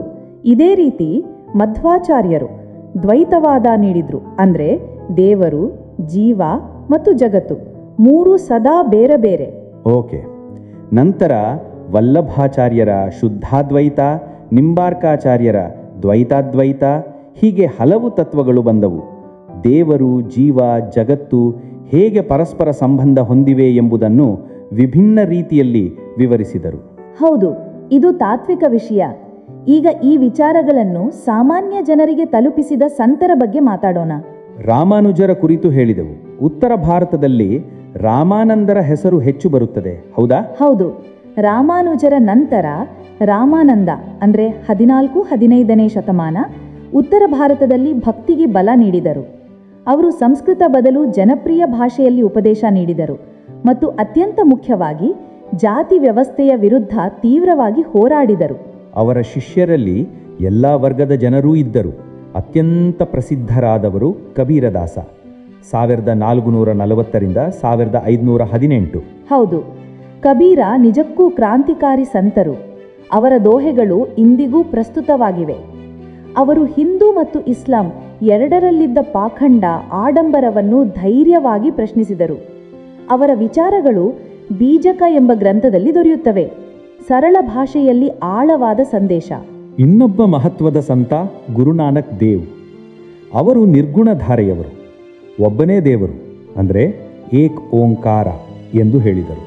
ಇದೇ ರೀತಿ ಮಧ್ವಾಚಾರ್ಯರು ದ್ವೈತವಾದ ನೀಡಿದ್ರು. ಅಂದರೆ ದೇವರು, ಜೀವ ಮತ್ತು ಜಗತ್ತು 3 ಸದಾ ಬೇರೆ ಬೇರೆ. ಓಕೆ. ನಂತರ ವಲ್ಲಭಾಚಾರ್ಯರ ಶುದ್ಧಾದ್ವೈತ, ನಿಂಬಾರ್ಕಾಚಾರ್ಯರ ದ್ವೈತಾದ್ವೈತ, ಹೀಗೆ ಹಲವು ತತ್ವಗಳು ಬಂದವು. ದೇವರು, ಜೀವ, ಜಗತ್ತು ಹೇಗೆ ಪರಸ್ಪರ ಸಂಬಂಧ ಹೊಂದಿವೆ ಎಂಬುದನ್ನು ವಿಭಿನ್ನ ರೀತಿಯಲ್ಲಿ ವಿವರಿಸಿದರು. ಹೌದು, ಇದು ತಾತ್ವಿಕ ವಿಷಯ. ಈಗ ಈ ವಿಚಾರಗಳನ್ನು ಸಾಮಾನ್ಯ ಜನರಿಗೆ ತಲುಪಿಸಿದ ಸಂತರ ಬಗ್ಗೆ ಮಾತಾಡೋಣ. ರಾಮಾನುಜರ ಕುರಿತು ಹೇಳಿದೆವು. ಉತ್ತರ ಭಾರತದಲ್ಲಿ ರಾಮಾನಂದರ ಹೆಸರು ಹೆಚ್ಚು ಬರುತ್ತದೆ, ಹೌದಾ? ಹೌದು. ರಾಮಾನುಜರ ನಂತರ ರಾಮಾನಂದ ಅಂದರೆ 14-15ನೇ ಶತಮಾನ ಉತ್ತರ ಭಾರತದಲ್ಲಿ ಭಕ್ತಿಗೆ ಬಲ ನೀಡಿದರು. ಅವರು ಸಂಸ್ಕೃತ ಬದಲು ಜನಪ್ರಿಯ ಭಾಷೆಯಲ್ಲಿ ಉಪದೇಶ ನೀಡಿದರು ಮತ್ತು ಅತ್ಯಂತ ಮುಖ್ಯವಾಗಿ ಜಾತಿ ವ್ಯವಸ್ಥೆಯ ವಿರುದ್ಧ ತೀವ್ರವಾಗಿ ಹೋರಾಡಿದರು. ಅವರ ಶಿಷ್ಯರಲ್ಲಿ ಎಲ್ಲ ವರ್ಗದ ಜನರೂ ಇದ್ದರು. ಅತ್ಯಂತ ಪ್ರಸಿದ್ಧರಾದವರು ಕಬೀರದಾಸ, 1440ರಿಂದ 1518. ಹೌದು, ಕಬೀರ ನಿಜಕ್ಕೂ ಕ್ರಾಂತಿಕಾರಿ ಸಂತರು. ಅವರ ದೋಹೆಗಳು ಇಂದಿಗೂ ಪ್ರಸ್ತುತವಾಗಿವೆ. ಅವರು ಹಿಂದೂ ಮತ್ತು ಇಸ್ಲಾಂ ಎರಡರಲ್ಲಿದ್ದ ಪಾಖಂಡ, ಆಡಂಬರವನ್ನು ಧೈರ್ಯವಾಗಿ ಪ್ರಶ್ನಿಸಿದರು. ಅವರ ವಿಚಾರಗಳು ಬೀಜಕ ಎಂಬ ಗ್ರಂಥದಲ್ಲಿ ದೊರೆಯುತ್ತವೆ. ಸರಳ ಭಾಷೆಯಲ್ಲಿ ಆಳವಾದ ಸಂದೇಶ. ಇನ್ನೊಬ್ಬ ಮಹತ್ವದ ಸಂತ ಗುರುನಾನಕ್ ದೇವ್. ಅವರು ನಿರ್ಗುಣಧಾರೆಯವರು, ಒಬ್ಬನೇ ದೇವರು ಅಂದರೆ ಏಕ್ ಓಂಕಾರ ಎಂದು ಹೇಳಿದರು.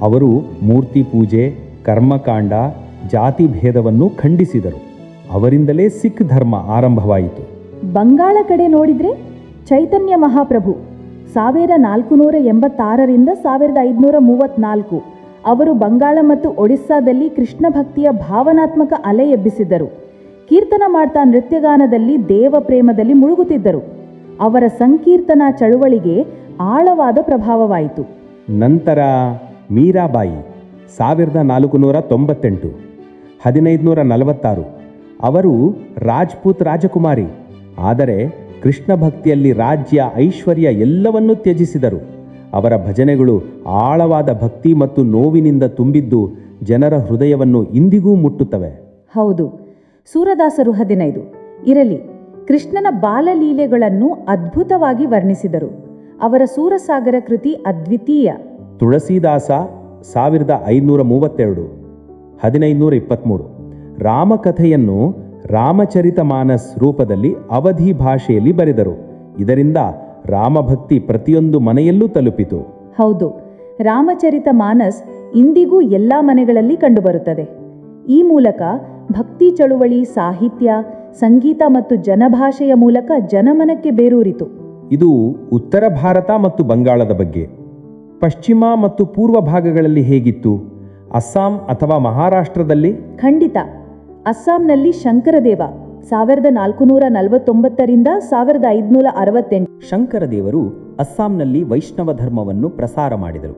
ಅವರು ಮೂರ್ತಿ ಪೂಜೆ, ಕರ್ಮಕಾಂಡ, ಜಾತಿ ಭೇದವನ್ನು ಖಂಡಿಸಿದರು. ಅವರಿಂದಲೇ ಸಿಖ್ ಧರ್ಮ ಆರಂಭವಾಯಿತು. ಬಂಗಾಳ ಕಡೆ ನೋಡಿದ್ರೆ ಚೈತನ್ಯ ಮಹಾಪ್ರಭು 1486ರಿಂದ 1534 ಅವರು ಬಂಗಾಳ ಮತ್ತು ಒಡಿಸ್ಸಾದಲ್ಲಿ ಕೃಷ್ಣ ಭಕ್ತಿಯ ಭಾವನಾತ್ಮಕ ಅಲೆ ಎಬ್ಬಿಸಿದ್ದರು. ಕೀರ್ತನ ಮಾಡ್ತಾ ನೃತ್ಯಗಾನದಲ್ಲಿ ದೇವ ಪ್ರೇಮದಲ್ಲಿ ಮುಳುಗುತ್ತಿದ್ದರು. ಅವರ ಸಂಕೀರ್ತನಾ ಚಳುವಳಿಗೆ ಆಳವಾದ ಪ್ರಭಾವವಾಯಿತು. ನಂತರ ಮೀರಾಬಾಯಿ 1498, 1546. ಅವರು ರಾಜ್ಪೂತ್ ರಾಜಕುಮಾರಿ. ಆದರೆ ಕೃಷ್ಣ ಭಕ್ತಿಯಲ್ಲಿ ರಾಜ್ಯ, ಐಶ್ವರ್ಯ ಎಲ್ಲವನ್ನೂ ತ್ಯಜಿಸಿದರು. ಅವರ ಭಜನೆಗಳು ಆಳವಾದ ಭಕ್ತಿ ಮತ್ತು ನೋವಿನಿಂದ ತುಂಬಿದ್ದು ಜನರ ಹೃದಯವನ್ನು ಇಂದಿಗೂ ಮುಟ್ಟುತ್ತವೆ. ಹೌದು, ಸೂರದಾಸರು 15 ಇರಲಿ, ಕೃಷ್ಣನ ಬಾಲಲೀಲೆಗಳನ್ನು ಅದ್ಭುತವಾಗಿ ವರ್ಣಿಸಿದರು. ಅವರ ಸೂರಸಾಗರ ಕೃತಿ ಅದ್ವಿತೀಯ. ತುಳಸೀದಾಸ 1532, 1523. ರಾಮಕಥೆಯನ್ನು ರಾಮಚರಿತ ಮಾನಸ್ ರೂಪದಲ್ಲಿ ಅವಧಿ ಭಾಷೆಯಲ್ಲಿ ಬರೆದರು. ಇದರಿಂದ ರಾಮಭಕ್ತಿ ಪ್ರತಿಯೊಂದು ಮನೆಯಲ್ಲೂ ತಲುಪಿತು. ಹೌದು, ರಾಮಚರಿತ ಮಾನಸ್ ಇಂದಿಗೂ ಎಲ್ಲ ಮನೆಗಳಲ್ಲಿ ಕಂಡುಬರುತ್ತದೆ. ಈ ಮೂಲಕ ಭಕ್ತಿ ಚಳುವಳಿ, ಸಾಹಿತ್ಯ, ಸಂಗೀತ ಮತ್ತು ಜನಭಾಷೆಯ ಮೂಲಕ ಜನಮನಕ್ಕೆ ಬೇರೂರಿತು. ಇದು ಉತ್ತರ ಭಾರತ ಮತ್ತು ಬಂಗಾಳದ ಬಗ್ಗೆ. ಪಶ್ಚಿಮ ಮತ್ತು ಪೂರ್ವ ಭಾಗಗಳಲ್ಲಿ ಹೇಗಿತ್ತು? ಅಸ್ಸಾಂ ಅಥವಾ ಮಹಾರಾಷ್ಟ್ರದಲ್ಲಿ? ಖಂಡಿತ. ಅಸ್ಸಾಂನಲ್ಲಿ ಶಂಕರದೇವ 1449ರಿಂದ 1568. ಶಂಕರದೇವರು ಅಸ್ಸಾಂನಲ್ಲಿ ವೈಷ್ಣವ ಧರ್ಮವನ್ನು ಪ್ರಸಾರ ಮಾಡಿದರು.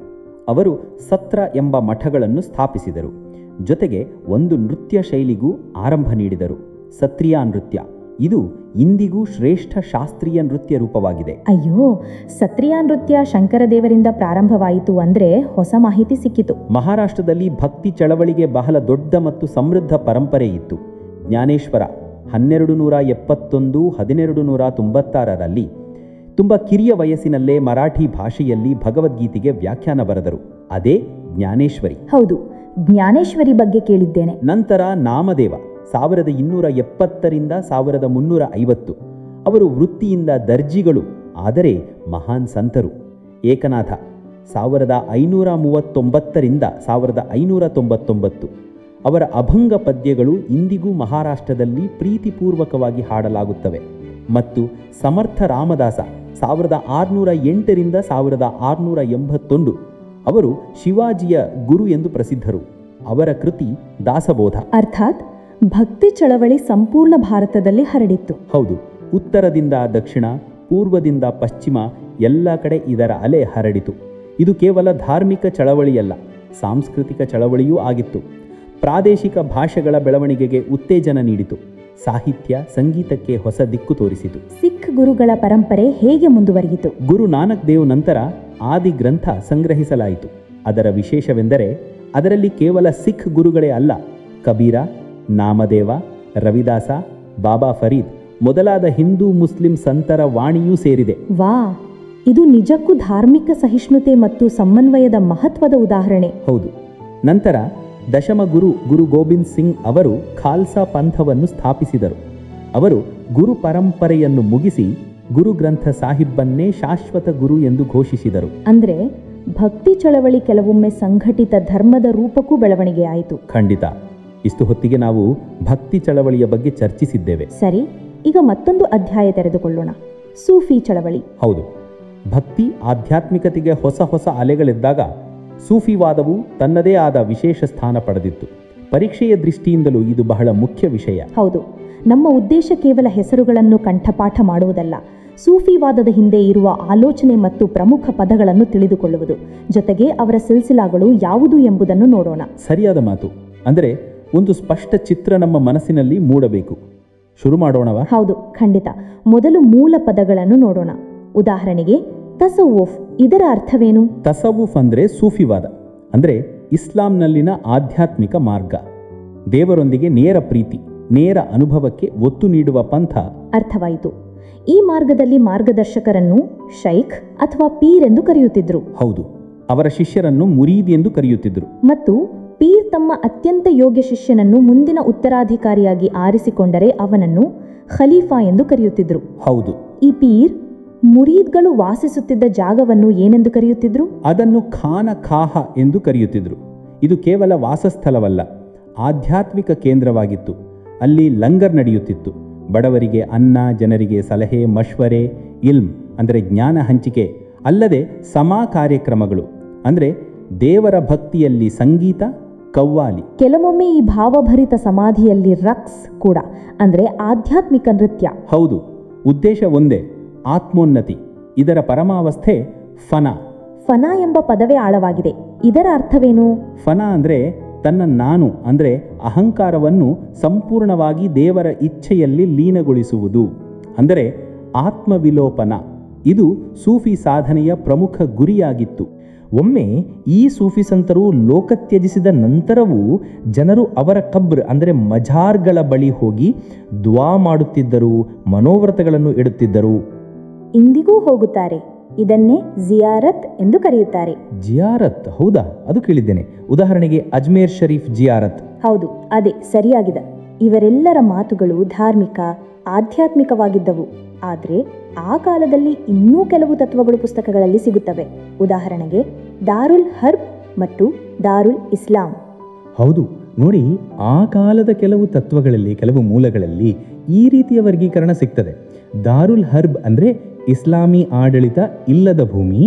ಅವರು ಸತ್ರ ಎಂಬ ಮಠಗಳನ್ನು ಸ್ಥಾಪಿಸಿದರು. ಜೊತೆಗೆ ಒಂದು ನೃತ್ಯ ಶೈಲಿಗೂ ಆರಂಭ ನೀಡಿದರು, ಸತ್ರಿಯಾ ನೃತ್ಯ. ಇದು ಇಂದಿಗೂ ಶ್ರೇಷ್ಠ ಶಾಸ್ತ್ರೀಯ ನೃತ್ಯ ರೂಪವಾಗಿದೆ. ಅಯ್ಯೋ, ಸತ್ರಿಯಾ ನೃತ್ಯ ಶಂಕರದೇವರಿಂದ ಪ್ರಾರಂಭವಾಯಿತು ಅಂದ್ರೆ ಹೊಸ ಮಾಹಿತಿ ಸಿಕ್ಕಿತು. ಮಹಾರಾಷ್ಟ್ರದಲ್ಲಿ ಭಕ್ತಿ ಚಳವಳಿಗೆ ಬಹಳ ದೊಡ್ಡ ಮತ್ತು ಸಮೃದ್ಧ ಪರಂಪರೆ ಇತ್ತು. ಜ್ಞಾನೇಶ್ವರ 1271, 1296ರಲ್ಲಿ ತುಂಬ ಕಿರಿಯ ವಯಸ್ಸಿನಲ್ಲೇ ಮರಾಠಿ ಭಾಷೆಯಲ್ಲಿ ಭಗವದ್ಗೀತೆಗೆ ವ್ಯಾಖ್ಯಾನ ಬರೆದರು. ಅದೇ ಜ್ಞಾನೇಶ್ವರಿ. ಹೌದು, ಜ್ಞಾನೇಶ್ವರಿ ಬಗ್ಗೆ ಕೇಳಿದ್ದೇನೆ. ನಂತರ ನಾಮದೇವ 1270ರಿಂದ 1350. ಅವರು ವೃತ್ತಿಯಿಂದ ದರ್ಜಿಗಳು, ಆದರೆ ಮಹಾನ್ ಸಂತರು. ಏಕನಾಥ 1539ರಿಂದ 1599. ಅವರ ಅಭಂಗ ಪದ್ಯಗಳು ಇಂದಿಗೂ ಮಹಾರಾಷ್ಟ್ರದಲ್ಲಿ ಪ್ರೀತಿಪೂರ್ವಕವಾಗಿ ಹಾಡಲಾಗುತ್ತವೆ. ಮತ್ತು ಸಮರ್ಥ ರಾಮದಾಸ 1608ರಿಂದ 1681. ಅವರು ಶಿವಾಜಿಯ ಗುರು ಎಂದು ಪ್ರಸಿದ್ಧರು. ಅವರ ಕೃತಿ ದಾಸಬೋಧ. ಅರ್ಥಾತ್ ಭಕ್ತಿ ಚಳವಳಿ ಸಂಪೂರ್ಣ ಭಾರತದಲ್ಲಿ ಹರಡಿತ್ತು. ಹೌದು, ಉತ್ತರದಿಂದ ದಕ್ಷಿಣ, ಪೂರ್ವದಿಂದ ಪಶ್ಚಿಮ ಎಲ್ಲ ಕಡೆ ಇದರ ಅಲೆ ಹರಡಿತು. ಇದು ಕೇವಲ ಧಾರ್ಮಿಕ ಚಳವಳಿಯಲ್ಲ, ಸಾಂಸ್ಕೃತಿಕ ಚಳವಳಿಯೂ ಆಗಿತ್ತು. ಪ್ರಾದೇಶಿಕ ಭಾಷೆಗಳ ಬೆಳವಣಿಗೆಗೆ ಉತ್ತೇಜನ ನೀಡಿತು. ಸಾಹಿತ್ಯ, ಸಂಗೀತಕ್ಕೆ ಹೊಸ ದಿಕ್ಕು ತೋರಿಸಿತು. ಸಿಖ್ ಗುರುಗಳ ಪರಂಪರೆ ಹೇಗೆ ಮುಂದುವರಿಯಿತು? ಗುರು ನಾನಕ್ ದೇವ್ ನಂತರ ಆದಿ ಗ್ರಂಥ ಸಂಗ್ರಹಿಸಲಾಯಿತು. ಅದರ ವಿಶೇಷವೆಂದರೆ ಅದರಲ್ಲಿ ಕೇವಲ ಸಿಖ್ ಗುರುಗಳೇ ಅಲ್ಲ, ಕಬೀರ, ನಾಮದೇವ, ರವಿದಾಸ, ಬಾಬಾ ಫರೀದ್ ಮೊದಲಾದ ಹಿಂದೂ ಮುಸ್ಲಿಂ ಸಂತರ ವಾಣಿಯೂ ಸೇರಿದೆ. ವಾ, ಇದು ನಿಜಕ್ಕೂ ಧಾರ್ಮಿಕ ಸಹಿಷ್ಣುತೆ ಮತ್ತು ಸಮನ್ವಯದ ಮಹತ್ವದ ಉದಾಹರಣೆ. ಹೌದು. ನಂತರ ದಶಮ ಗುರು ಗೋಬಿಂದ್ ಸಿಂಗ್ ಅವರು ಖಾಲ್ಸಾ ಪಂಥವನ್ನು ಸ್ಥಾಪಿಸಿದರು. ಅವರು ಗುರು ಪರಂಪರೆಯನ್ನು ಮುಗಿಸಿ ಗುರು ಗ್ರಂಥ ಸಾಹಿಬ್ಬನ್ನೇ ಶಾಶ್ವತ ಗುರು ಎಂದು ಘೋಷಿಸಿದರು. ಅಂದ್ರೆ ಭಕ್ತಿ ಚಳವಳಿ ಕೆಲವೊಮ್ಮೆ ಸಂಘಟಿತ ಧರ್ಮದ ರೂಪಕ್ಕೂ ಬೆಳವಣಿಗೆ ಆಯಿತು. ಖಂಡಿತ. ಇಷ್ಟು ಹೊತ್ತಿಗೆ ನಾವು ಭಕ್ತಿ ಚಳವಳಿಯ ಬಗ್ಗೆ ಚರ್ಚಿಸಿದ್ದೇವೆ. ಸರಿ, ಈಗ ಮತ್ತೊಂದು ಅಧ್ಯಾಯ ತೆರೆದುಕೊಳ್ಳೋಣ. ಸೂಫಿ ಚಳವಳಿ. ಹೌದು, ಭಕ್ತಿ ಆಧ್ಯಾತ್ಮಿಕತೆಗೆ ಹೊಸ ಹೊಸ ಅಲೆಗಳೆದ್ದಾಗ ಸೂಫಿವಾದವು ತನ್ನದೇ ಆದ ವಿಶೇಷ ಸ್ಥಾನ ಪಡೆದಿತ್ತು. ಪರೀಕ್ಷೆಯ ದೃಷ್ಟಿಯಿಂದಲೂ ಇದು ಬಹಳ ಮುಖ್ಯ ವಿಷಯ. ಹೌದು, ನಮ್ಮ ಉದ್ದೇಶ ಕೇವಲ ಹೆಸರುಗಳನ್ನು ಕಂಠಪಾಠ ಮಾಡುವುದಲ್ಲ, ಸೂಫಿವಾದದ ಹಿಂದೆ ಇರುವ ಆಲೋಚನೆ ಮತ್ತು ಪ್ರಮುಖ ಪದಗಳನ್ನು ತಿಳಿದುಕೊಳ್ಳುವುದು, ಜೊತೆಗೆ ಅವರ ಸಿಲ್ಸಿಲಾಗಳು ಯಾವುದು ಎಂಬುದನ್ನು ನೋಡೋಣ. ಸರಿಯಾದ ಮಾತು. ಅಂದರೆ ಒಂದು ಸ್ಪಷ್ಟ ಚಿತ್ರ ನಮ್ಮ ಮನಸ್ಸಿನಲ್ಲಿ ಮೂಡಬೇಕು. ಶುರು ಮಾಡೋಣವಾ? ಹೌದು, ಖಂಡಿತ. ಮೊದಲು ಮೂಲ ಪದಗಳನ್ನು ನೋಡೋಣ. ಉದಾಹರಣೆಗೆ ತಸವ್ವುಫ್, ಇದರ ಅರ್ಥವೇನು? ತಸವ್ವುಫ್ ಅಂದರೆ ಸೂಫಿವಾದ, ಅಂದರೆ ಇಸ್ಲಾಂನಲ್ಲಿನ ಆಧ್ಯಾತ್ಮಿಕ ಮಾರ್ಗ, ದೇವರೊಂದಿಗೆ ನೇರ ಪ್ರೀತಿ, ನೇರ ಅನುಭವಕ್ಕೆ ಒತ್ತು ನೀಡುವ ಪಂಥ. ಅರ್ಥವಾಯಿತು. ಈ ಮಾರ್ಗದಲ್ಲಿ ಮಾರ್ಗದರ್ಶಕರನ್ನು ಶೈಖ್ ಅಥವಾ ಪೀರ್ ಎಂದು ಕರೆಯುತ್ತಿದ್ರು. ಹೌದು, ಅವರ ಶಿಷ್ಯರನ್ನು ಮುರೀದ್ ಎಂದು ಕರೆಯುತ್ತಿದ್ರು. ಮತ್ತು ಪೀರ್ ತಮ್ಮ ಅತ್ಯಂತ ಯೋಗ್ಯ ಶಿಷ್ಯನನ್ನು ಮುಂದಿನ ಉತ್ತರಾಧಿಕಾರಿಯಾಗಿ ಆರಿಸಿಕೊಂಡರೆ ಅವನನ್ನು ಖಲೀಫಾ ಎಂದು ಕರೆಯುತ್ತಿದ್ರು. ಹೌದು. ಈ ಪೀರ್ ಮುರೀದ್ಗಳು ವಾಸಿಸುತ್ತಿದ್ದ ಜಾಗವನ್ನು ಏನೆಂದು ಕರೆಯುತ್ತಿದ್ರು? ಅದನ್ನು ಖಾನ ಖಾಹ ಎಂದು ಕರೆಯುತ್ತಿದ್ರು. ಇದು ಕೇವಲ ವಾಸಸ್ಥಳವಲ್ಲ, ಆಧ್ಯಾತ್ಮಿಕ ಕೇಂದ್ರವಾಗಿತ್ತು. ಅಲ್ಲಿ ಲಂಗರ್ ನಡೆಯುತ್ತಿತ್ತು. ಬಡವರಿಗೆ ಅನ್ನ, ಜನರಿಗೆ ಸಲಹೆ, ಮಶ್ವರೆ, ಇಲ್ಮ್ ಅಂದರೆ ಜ್ಞಾನ ಹಂಚಿಕೆ, ಅಲ್ಲದೆ ಸಮಾ ಕಾರ್ಯಕ್ರಮಗಳು ಅಂದರೆ ದೇವರ ಭಕ್ತಿಯಲ್ಲಿ ಸಂಗೀತ, ಕವ್ವಾಲಿ. ಕೆಲವೊಮ್ಮೆ ಈ ಭಾವಭರಿತ ಸಮಾಧಿಯಲ್ಲಿ ರಕ್ಸ್ ಕೂಡ, ಅಂದರೆ ಆಧ್ಯಾತ್ಮಿಕ ನೃತ್ಯ. ಹೌದು, ಉದ್ದೇಶ ಒಂದೇ, ಆತ್ಮೋನ್ನತಿ. ಇದರ ಪರಮಾವಸ್ಥೆ ಫನ. ಫನ ಎಂಬ ಪದವೇ ಆಳವಾಗಿದೆ. ಇದರ ಅರ್ಥವೇನು? ಫನ ಅಂದರೆ ತನ್ನ ನಾನು ಅಂದರೆ ಅಹಂಕಾರವನ್ನು ಸಂಪೂರ್ಣವಾಗಿ ದೇವರ ಇಚ್ಛೆಯಲ್ಲಿ ಲೀನಗೊಳಿಸುವುದು, ಅಂದರೆ ಆತ್ಮವಿಲೋಪನ. ಇದು ಸೂಫಿ ಸಾಧನೆಯ ಪ್ರಮುಖ ಗುರಿಯಾಗಿತ್ತು. ಒಮ್ಮೆ ಈ ಸೂಫಿ ಸಂತರು ಲೋಕ ತ್ಯಜಿಸಿದ ನಂತರವೂ ಜನರು ಅವರ ಕಬ್ರ್ ಅಂದರೆ ಮಜಾರ್ಗಳ ಬಳಿ ಹೋಗಿ ದುವಾ ಮಾಡುತ್ತಿದ್ದರು, ಮನೋವ್ರತಗಳನ್ನು ಇಡುತ್ತಿದ್ದರು. ಇಂದಿಗೂ ಹೋಗುತ್ತಾರೆ. ಇದನ್ನೇ ಜಿಯಾರತ್ ಎಂದು ಕರೆಯುತ್ತಾರೆ. ಜಿಯಾರತ್? ಹೌದಾ? ಅದು ಕೇಳಿದ್ದೇನೆ. ಉದಾಹರಣೆಗೆ ಅಜ್ಮೇರ್ ಶರೀಫ್ ಜಿಯಾರತ್. ಹೌದು, ಅದೇ ಸರಿಯಾಗಿದೆ. ಇವರೆಲ್ಲರ ಮಾತುಗಳು ಧಾರ್ಮಿಕ, ಆಧ್ಯಾತ್ಮಿಕವಾಗಿದ್ದವು. ಆದರೆ ಆ ಕಾಲದಲ್ಲಿ ಇನ್ನೂ ಕೆಲವು ತತ್ವಗಳು ಪುಸ್ತಕಗಳಲ್ಲಿ ಸಿಗುತ್ತವೆ. ಉದಾಹರಣೆಗೆ ದಾರುಲ್ ಹರ್ಬ್ ಮತ್ತು ದಾರುಲ್ ಇಸ್ಲಾಂ. ಹೌದು ನೋಡಿ, ಆ ಕಾಲದ ಕೆಲವು ತತ್ವಗಳಲ್ಲಿ, ಕೆಲವು ಮೂಲಗಳಲ್ಲಿ ಈ ರೀತಿಯ ವರ್ಗೀಕರಣ ಸಿಗ್ತದೆ. ದಾರುಲ್ ಹರ್ಬ್ ಅಂದರೆ ಇಸ್ಲಾಮಿ ಆಡಳಿತ ಇಲ್ಲದ ಭೂಮಿ,